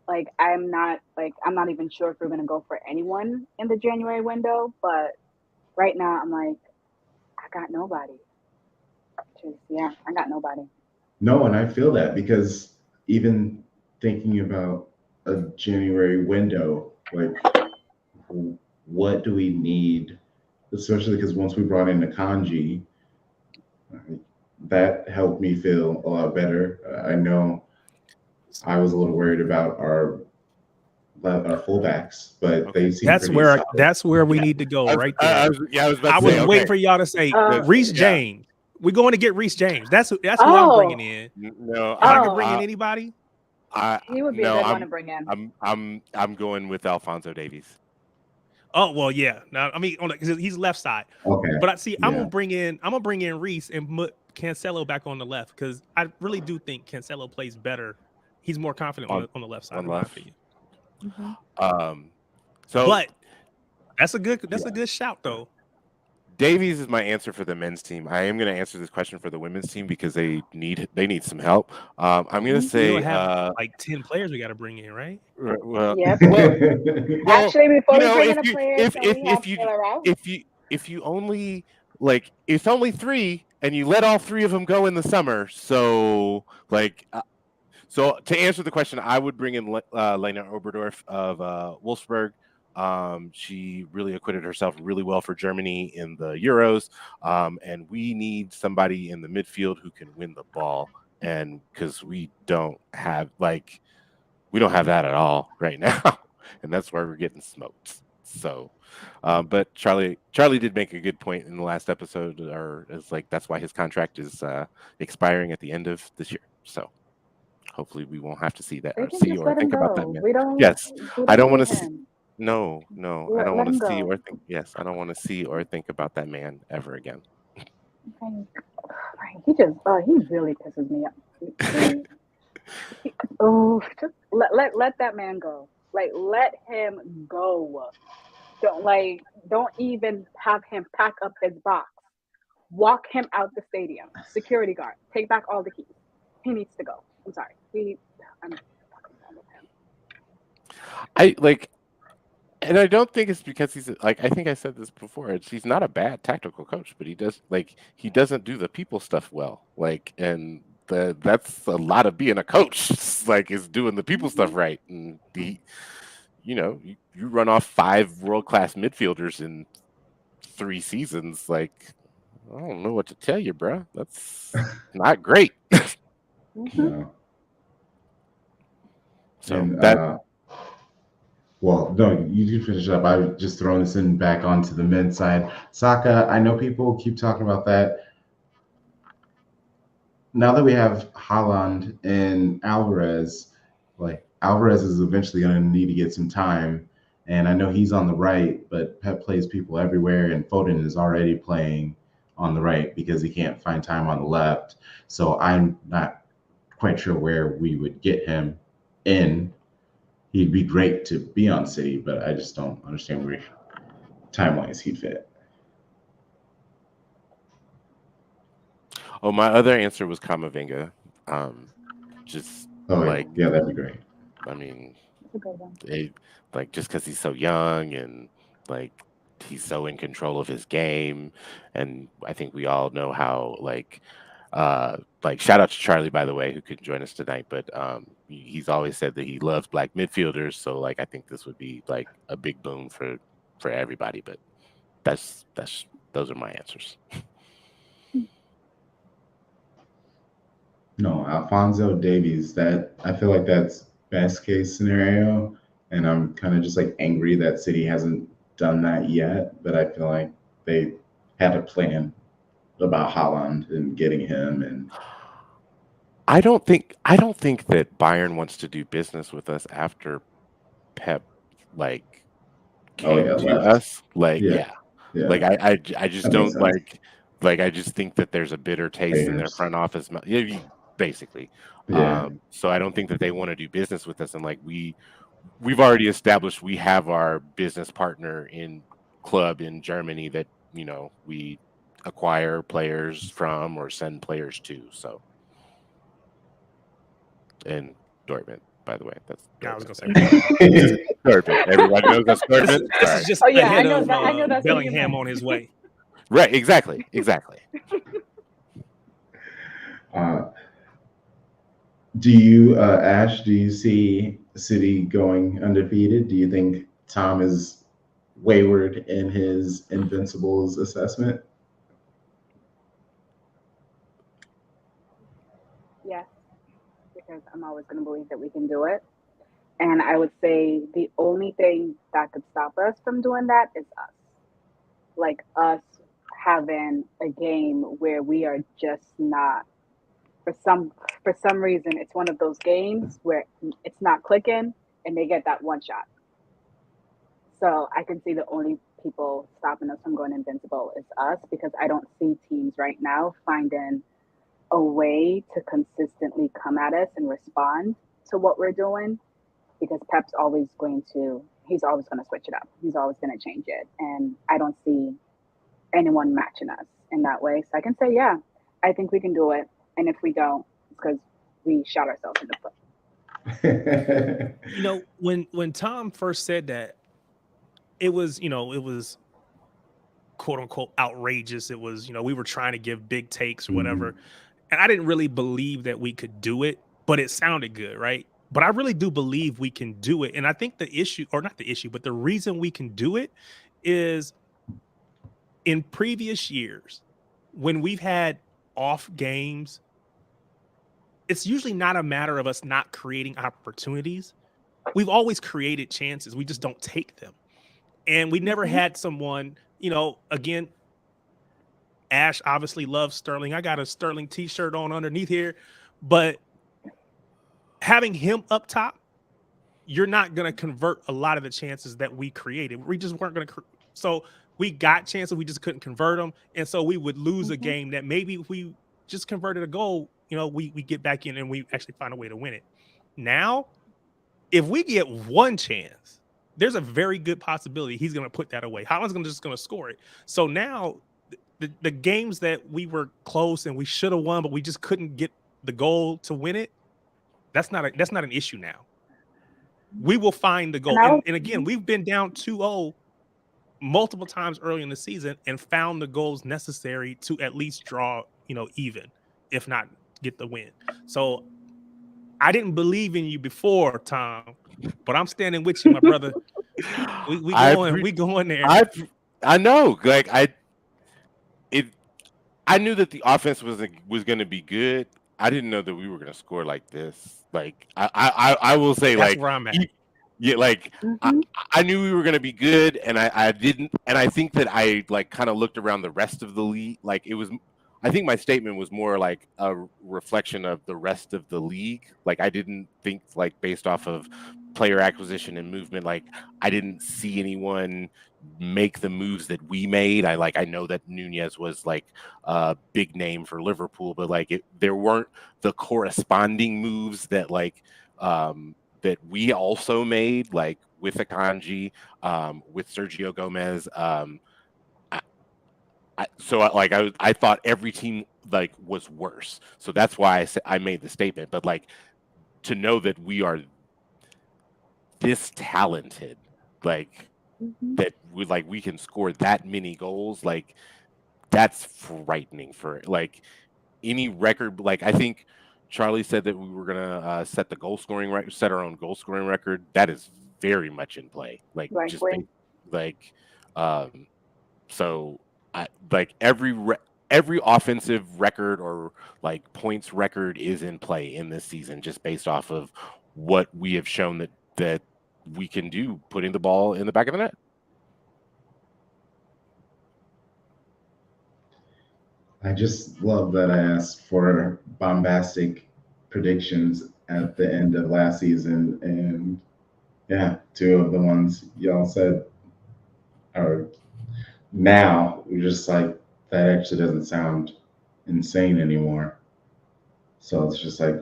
Like I'm not even sure if we're gonna go for anyone in the January window, but right now I'm like, I got nobody. Just, yeah, I got nobody. No, and I feel that because even thinking about a January window, like what do we need? Especially because once we brought in Akanji, that helped me feel a lot better. I know I was a little worried about our fullbacks, but they seem pretty solid. That's where we need to go right there. I was about to say, was waiting for y'all to say Reece James. We're going to get Reece James. That's who I'm bringing in. No, I could bring in anybody. He would be a good one to bring in. I'm going with Alphonso Davies. Oh well, yeah. Now I mean, because he's left side. Okay. But I'm gonna bring in Reece and put Cancelo back on the left because I really do think Cancelo plays better. He's more confident on the left side. On left. Mm-hmm. But that's a good shout though. Davies is my answer for the men's team. I am going to answer this question for the women's team because they need some help. I'm going to say like 10 players we got to bring in, right? Well, yep. Actually, before we bring in a player, if you only it's only 3 and you let all 3 of them go in the summer, so so to answer the question, I would bring in Lena Oberdorf of Wolfsburg. She really acquitted herself really well for Germany in the Euros, and we need somebody in the midfield who can win the ball, and because we don't have that at all right now, and that's why we're getting smoked. So, but Charlie did make a good point in the last episode, or it's like that's why his contract is expiring at the end of this year. So hopefully we won't have to see that or think about that. Man. I don't want to see. No, I don't want to see or think. Yes, I don't want to see or think about that man ever again. He really pisses me off. Just let that man go. Like, let him go. Don't even have him pack up his box. Walk him out the stadium. Security guard, take back all the keys. He needs to go. I'm sorry. I'm fucking done with him. And I don't think it's because he's I think I said this before. He's not a bad tactical coach, but he doesn't do the people stuff well. And that's a lot of being a coach. Is doing the people stuff right. And you run off 5 world-class midfielders in 3 seasons. I don't know what to tell you, bro. That's not great. No. So and, well, no, you can finish up. I was just throwing this in back onto the men's side. Saka, I know people keep talking about that. Now that we have Haaland and Alvarez, Alvarez is eventually going to need to get some time. And I know he's on the right, but Pep plays people everywhere, and Foden is already playing on the right because he can't find time on the left. So I'm not quite sure where we would get him in. He'd be great to be on City, but I just don't understand where time-wise he'd fit. Oh, my other answer was Kamavinga. Just Oh, like, yeah, that'd be great. I mean, That's a good one. like just because he's so young and like he's so in control of his game, and I think we all know how like shout out to Charlie, by the way, who couldn't join us tonight, but he's always said that he loves black midfielders, so like I think this would be like a big boon for everybody. But that's those are my answers. No, Alfonso Davies. That I feel like that's best case scenario, and I'm kind of just like angry that City hasn't done that yet. But I feel like they had a plan about Haaland and getting him, and I don't think that Bayern wants to do business with us after Pep like oh came yeah, to left. us. Like Yeah, yeah, like I just that makes don't sense. like I just think that there's a bitter taste in their Players. front office. Yeah, basically. Yeah, So I don't think that they want to do business with us, and like we've already established we have our business partner in club in Germany that we acquire players from or send players to. So and Dortmund, by the way, that's Yeah, I was gonna say Dortmund. Dortmund. Everybody knows that's this, Dortmund. this Sorry. is just Oh yeah, ahead I know of that. I know that's what you Bellingham meant. on his way. Right. Exactly. uh, do you, Ash? Do you see City going undefeated? Do you think Tom is wayward in his Invincibles assessment? Yes, because I'm always going to believe that we can do it. And I would say the only thing that could stop us from doing that is us. Like us having a game where we are just not for some reason it's one of those games where it's not clicking and they get that one shot. So I can see the only people stopping us from going invincible is us because I don't see teams right now finding a way to consistently come at us and respond to what we're doing because Pep's always he's always going to switch it up. He's always going to change it. And I don't see anyone matching us in that way. So I can say, yeah, I think we can do it. And if we don't, it's because we shot ourselves in the foot. When Tom first said that, it was quote unquote outrageous. It was, we were trying to give big takes or whatever. Mhm. And I didn't really believe that we could do it, but it sounded good, right? But I really do believe we can do it. And I think the issue, or not the issue, but the reason we can do it is in previous years, when we've had off games, it's usually not a matter of us not creating opportunities. We've always created chances. We just don't take them. And we never had someone, again, Ash obviously loves Sterling. I got a Sterling t-shirt on underneath here, but having him up top, you're not going to convert a lot of the chances that we created. We just weren't going to. So we got chances, we just couldn't convert them. And so we would lose a game that maybe if we just converted a goal, we get back in and we actually find a way to win it. Now, if we get one chance, there's a very good possibility he's going to put that away. Haaland's just going to score it. So now the games that we were close and we should have won, but we just couldn't get the goal to win it, that's not an issue now. We will find the goal. And again, we've been down 2-0 multiple times early in the season and found the goals necessary to at least draw, even, if not get the win. So I didn't believe in you before, Tom, but I'm standing with you, my brother. We going there. I know. Like I knew that the offense was going to be good. I didn't know that we were going to score like this. Like I will say, that's like where I'm at. Yeah, like I knew we were going to be good, and I didn't, and I think that I like kind of looked around the rest of the league. Like I think my statement was more like a reflection of the rest of the league. Like I didn't think like based off of player acquisition and movement, like I didn't see anyone make the moves that we made. I know that Nunez was like a big name for Liverpool, but like there weren't the corresponding moves that that we also made, like with Akanji, with Sergio Gomez. I thought every team like was worse. So that's why I made the statement. But like to know that we are this talented, like that we can score that many goals, like that's frightening for like any record. Like I think Charlie said that we were gonna set the goal scoring record, set our own goal scoring record. That is very much in play. Like just like so I like every offensive record or like points record is in play in this season just based off of what we have shown that we can do putting the ball in the back of the net. I just love that I asked for bombastic predictions at the end of last season, and yeah, two of the ones y'all said are now just like that actually doesn't sound insane anymore. So it's just like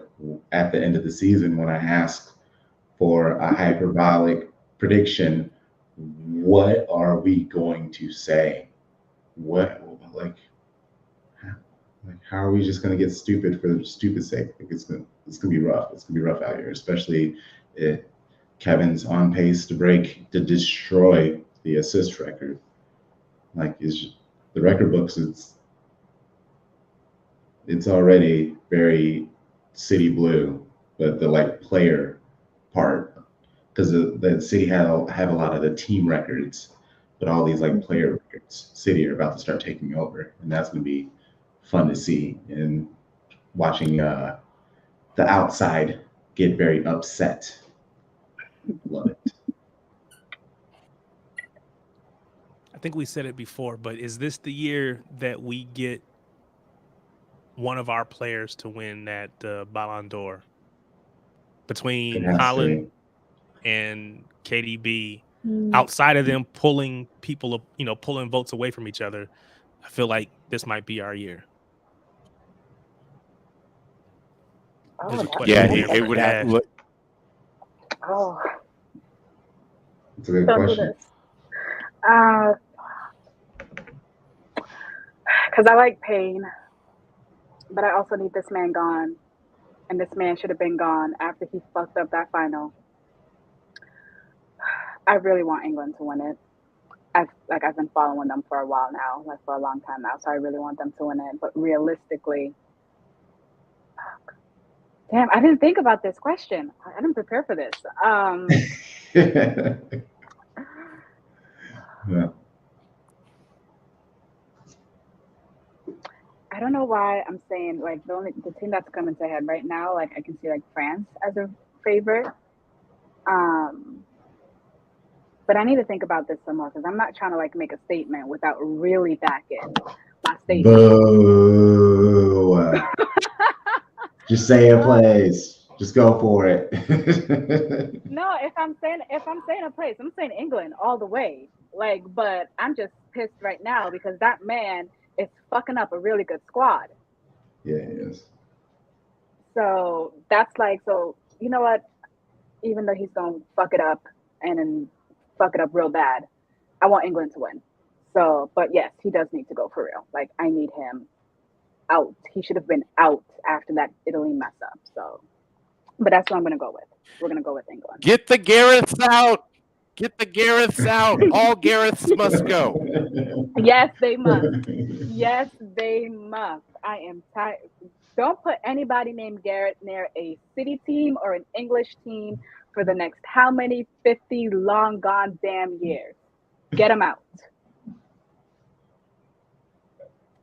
at the end of the season when I ask for a hyperbolic prediction, what are we going to say? What like how are we just gonna get stupid for stupid sake? Like it's gonna be rough. It's gonna be rough out here, especially if Kevin's on pace to destroy the assist record. Like the record books, it's already very city blue, but the like player part, because the city have a lot of the team records, but all these like player records, city are about to start taking over, and that's gonna be fun to see. And watching the outside get very upset. Love it. I think we said it before, but is this the year that we get one of our players to win that Ballon d'Or between Haaland and KDB? Outside of them pulling people, pulling votes away from each other, I feel like this might be our year. It would have. Oh, it's a good question. Because I like Payne, but I also need this man gone, and this man should have been gone after he fucked up that final. I really want England to win it. I've been following them for a while now, like for a long time now, so I really want them to win it. But realistically, damn, I didn't think about this question. I didn't prepare for this. Yeah. I don't know why I'm saying like the team that's coming to head right now. Like I can see like France as a favorite. But I need to think about this some more because I'm not trying to like make a statement without really backing my statement. Boo. Just say a place. Just go for it. No, if I'm saying a place, I'm saying England all the way. Like, but I'm just pissed right now because that man is fucking up a really good squad. Yeah, he is. So that's like, so you know what? Even though he's gonna fuck it up and then fuck it up real bad, I want England to win. So, but yes, he does need to go for real. Like, I need him out. He should have been out after that Italy mess up. So, but that's what I'm gonna go with. We're gonna go with England. Get the Gareths out. Get the Gareths out. All Gareths must go. Yes, they must. Yes, they must. I am tired. Don't put anybody named Gareth near a city team or an English team for the next how many 50 long gone damn years. Get them out.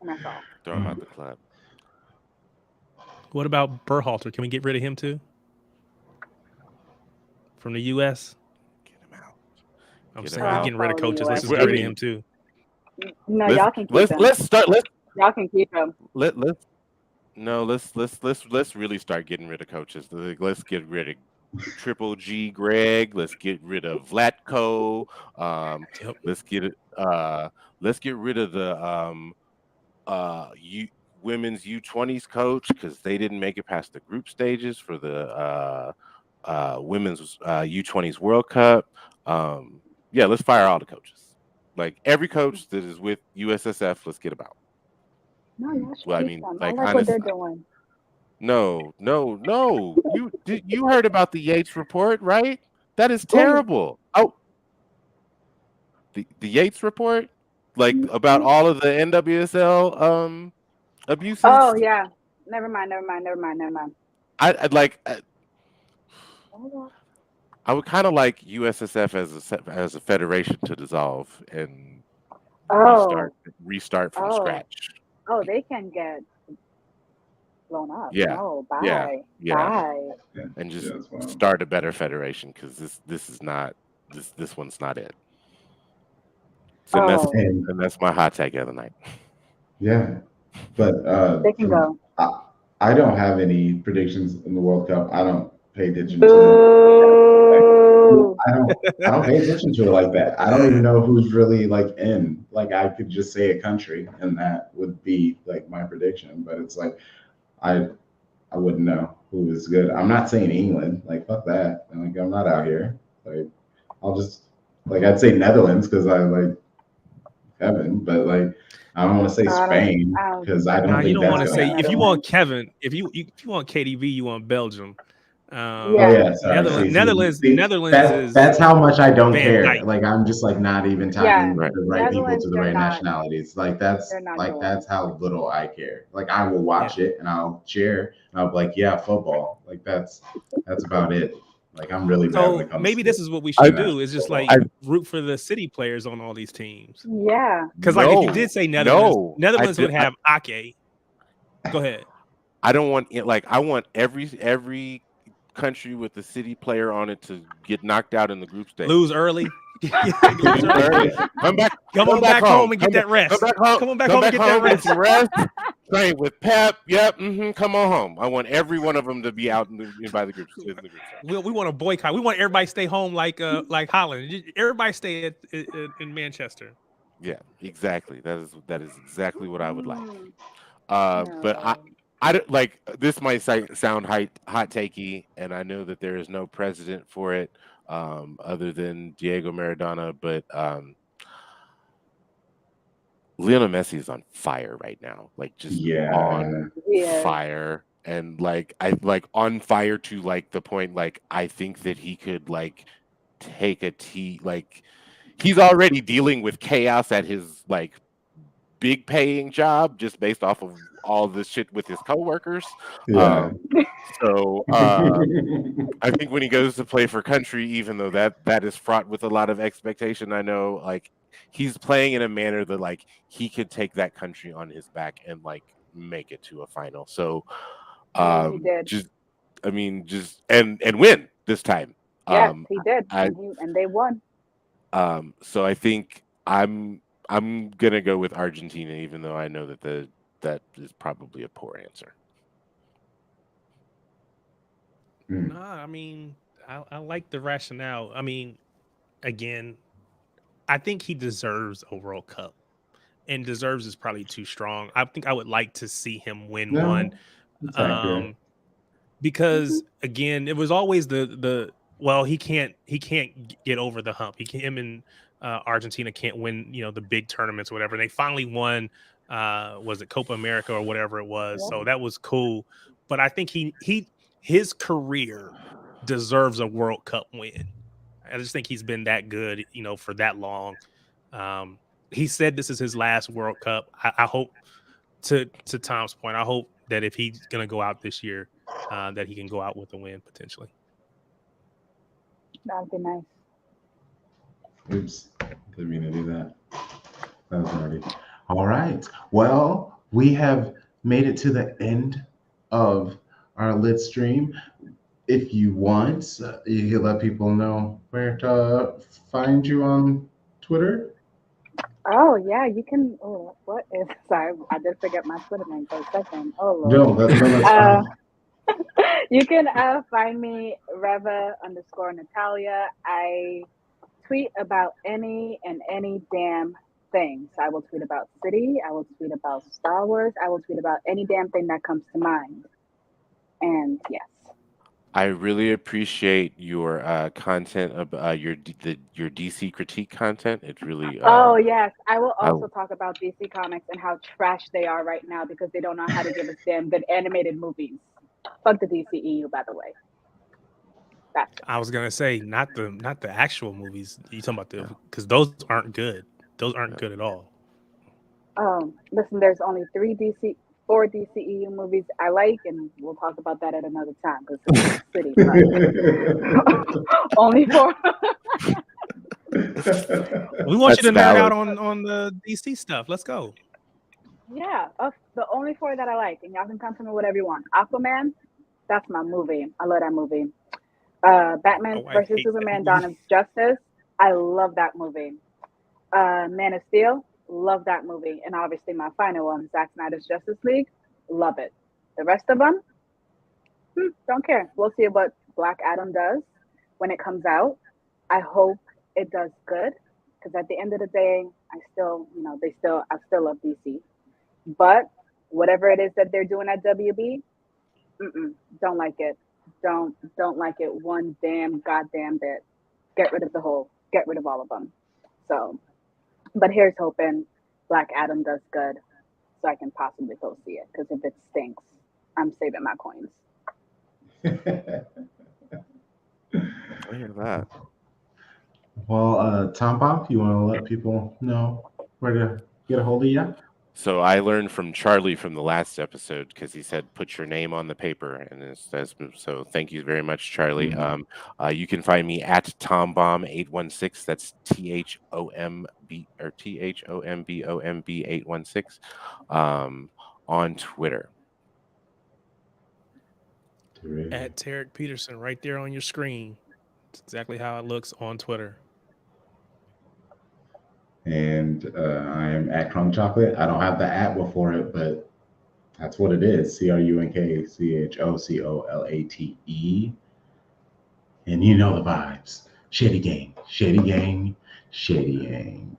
And that's all. Throw him out the club. What about Berhalter? Can we get rid of him too? From the U.S.? Get him out. I'm saying we're getting rid of coaches. Let's just get rid of him too. No, y'all can keep him. Y'all can keep him. Let's really start getting rid of coaches. Let's get rid of Triple G Greg. Let's get rid of Vlatko. Let's get rid of the women's U20s coach because they didn't make it past the group stages for the women's U20s World Cup. Let's fire all the coaches. Like every coach that is with USSF, let's get about. No, y'all should Well, I keep mean, them. like I like what they're honestly, doing. no. You heard about the Yates report, right? That is Ooh. terrible. Oh, the Yates report, like about all of the NWSL abuses. Oh yeah. Never mind. I'd like. Hold on. I would kind of like USSF as a federation to dissolve and Oh. restart from Oh. scratch. Oh, they can get blown up. Yeah. No, bye. Yeah. Bye. And just that's wild. start a better federation because this is not this one's not it. So Oh. and that's my hot take of the night. Yeah, but They can go. I don't have any predictions in the World Cup. I don't pay attention to it. Boo. I don't pay attention to it like that. I don't even know who's really like in. Like I could just say a country and that would be like my prediction. But it's like I wouldn't know who is good. I'm not saying England. Like fuck that. Like I'm not out here. Like I'll just like I'd say Netherlands because I like Kevin, but like I don't want to say Spain because I don't Nah, think you don't that's want to gonna say if you happen. want Kevin, if you want KDB, you want Belgium. Yeah. Oh yeah, sorry. Netherlands is that's how much I don't Van care. Dijk. Like I'm just like not even talking Yeah, the right people Netherlands, to the they're right not- nationalities. Like that's they're not like going. that's how little I care. Like I will watch it and I'll cheer and I'll be like, yeah, football. Like that's about it. Like I'm really bad when So it comes maybe to this is what we should I- do is just like I- root for the city players on all these teams. Yeah. Because like if you did say Netherlands, no, Netherlands I would did- have Ake. Go ahead. I don't want it. Like I want every country with the city player on it to get knocked out in the group stage. Lose early. Lose early. Come back. Come on back home and get that rest. Come back home. Come on back home and get that get rest. some rest. Train with Pep. Yep. Come on home. I want every one of them to be out by the group. We want to boycott. We want everybody to stay home like Holland. Everybody stay in Manchester. Yeah, exactly. That is exactly what I would like. No. But I don't like this might sound hot takey, and I know that there is no precedent for it other than Diego Maradona, but Lionel Messi is on fire right now, like just on fire, and like on fire to like the point like I think that he could like take like he's already dealing with chaos at his like big paying job just based off of all this shit with his coworkers. Yeah. So I think when he goes to play for country, even though that is fraught with a lot of expectation, I know like he's playing in a manner that like he could take that country on his back and like make it to a final. So he did. and win this time. Yes, he did. and they won. So I think I'm gonna go with Argentina, even though I know that that is probably a poor answer. No, I mean, I like the rationale. I mean, again, I think he deserves a World Cup, and deserves is probably too strong. I think I would like to see him win one, because again, it was always the well, he can't get over the hump. Him and Argentina can't win, the big tournaments or whatever. They finally won. Was it Copa America or whatever it was? Yeah. So that was cool. But I think his career deserves a World Cup win. I just think he's been that good, for that long. He said this is his last World Cup. I hope, to Tom's point, I hope that if he's going to go out this year, that he can go out with a win potentially. That would be nice. Oops, didn't mean to do that. That was already. All right. Well, we have made it to the end of our lit stream. If you want, you can let people know where to find you on Twitter. Oh yeah, you can. Oh, what is? Sorry, I did forget my Twitter name for a second. Oh Lord. No, that's fine. You can find me Reva_Natalia. I tweet about any and any damn thing. So I will tweet about City. I will tweet about Star Wars. I will tweet about any damn thing that comes to mind. And yes. I really appreciate your content of your DC critique content. It's really Oh yes, I will I, also talk about DC Comics and how trash they are right now because they don't know how to give us damn good animated movies. Fuck the DCEU, by the way. That's it. I was gonna say not the actual movies. You talking about the because those aren't good. Those aren't good at all. Listen, there's only four DCEU movies I like, and we'll talk about that at another time because it's city. But only four. We want That's you to nerd valid. out on the DC stuff. Let's go. Yeah, the only four that I like, and y'all can come to me whatever you want. Aquaman, that's my movie. I love that movie. Batman My wife versus hates that Superman: movie. Dawn of Justice. I love that movie. Man of Steel, love that movie, and obviously my final one, Zack Snyder's Justice League, love it. The rest of them, don't care. We'll see what Black Adam does when it comes out. I hope it does good because at the end of the day, I still love DC. But whatever it is that they're doing at WB, don't like it. Don't like it one damn goddamn bit. Get rid of all of them. So, but here's hoping Black Adam does good, so I can possibly go see it. Because if it stinks, I'm saving my coins. I hear that. Well, Tom Bob, you want to let people know where to get a hold of you? So I learned from Charlie from the last episode because he said put your name on the paper, and so thank you very much, Charlie. You can find me at TomBomb816. That's THOMB or THOMBOMB 816 on Twitter. At Tarek Peterson, right there on your screen. It's exactly how it looks on Twitter. And I am at Crunk Chocolate. I don't have the at before it, but that's what it is. CRUNKCHOCOLATE. And you know the vibes. Shady gang, shady gang, shady gang.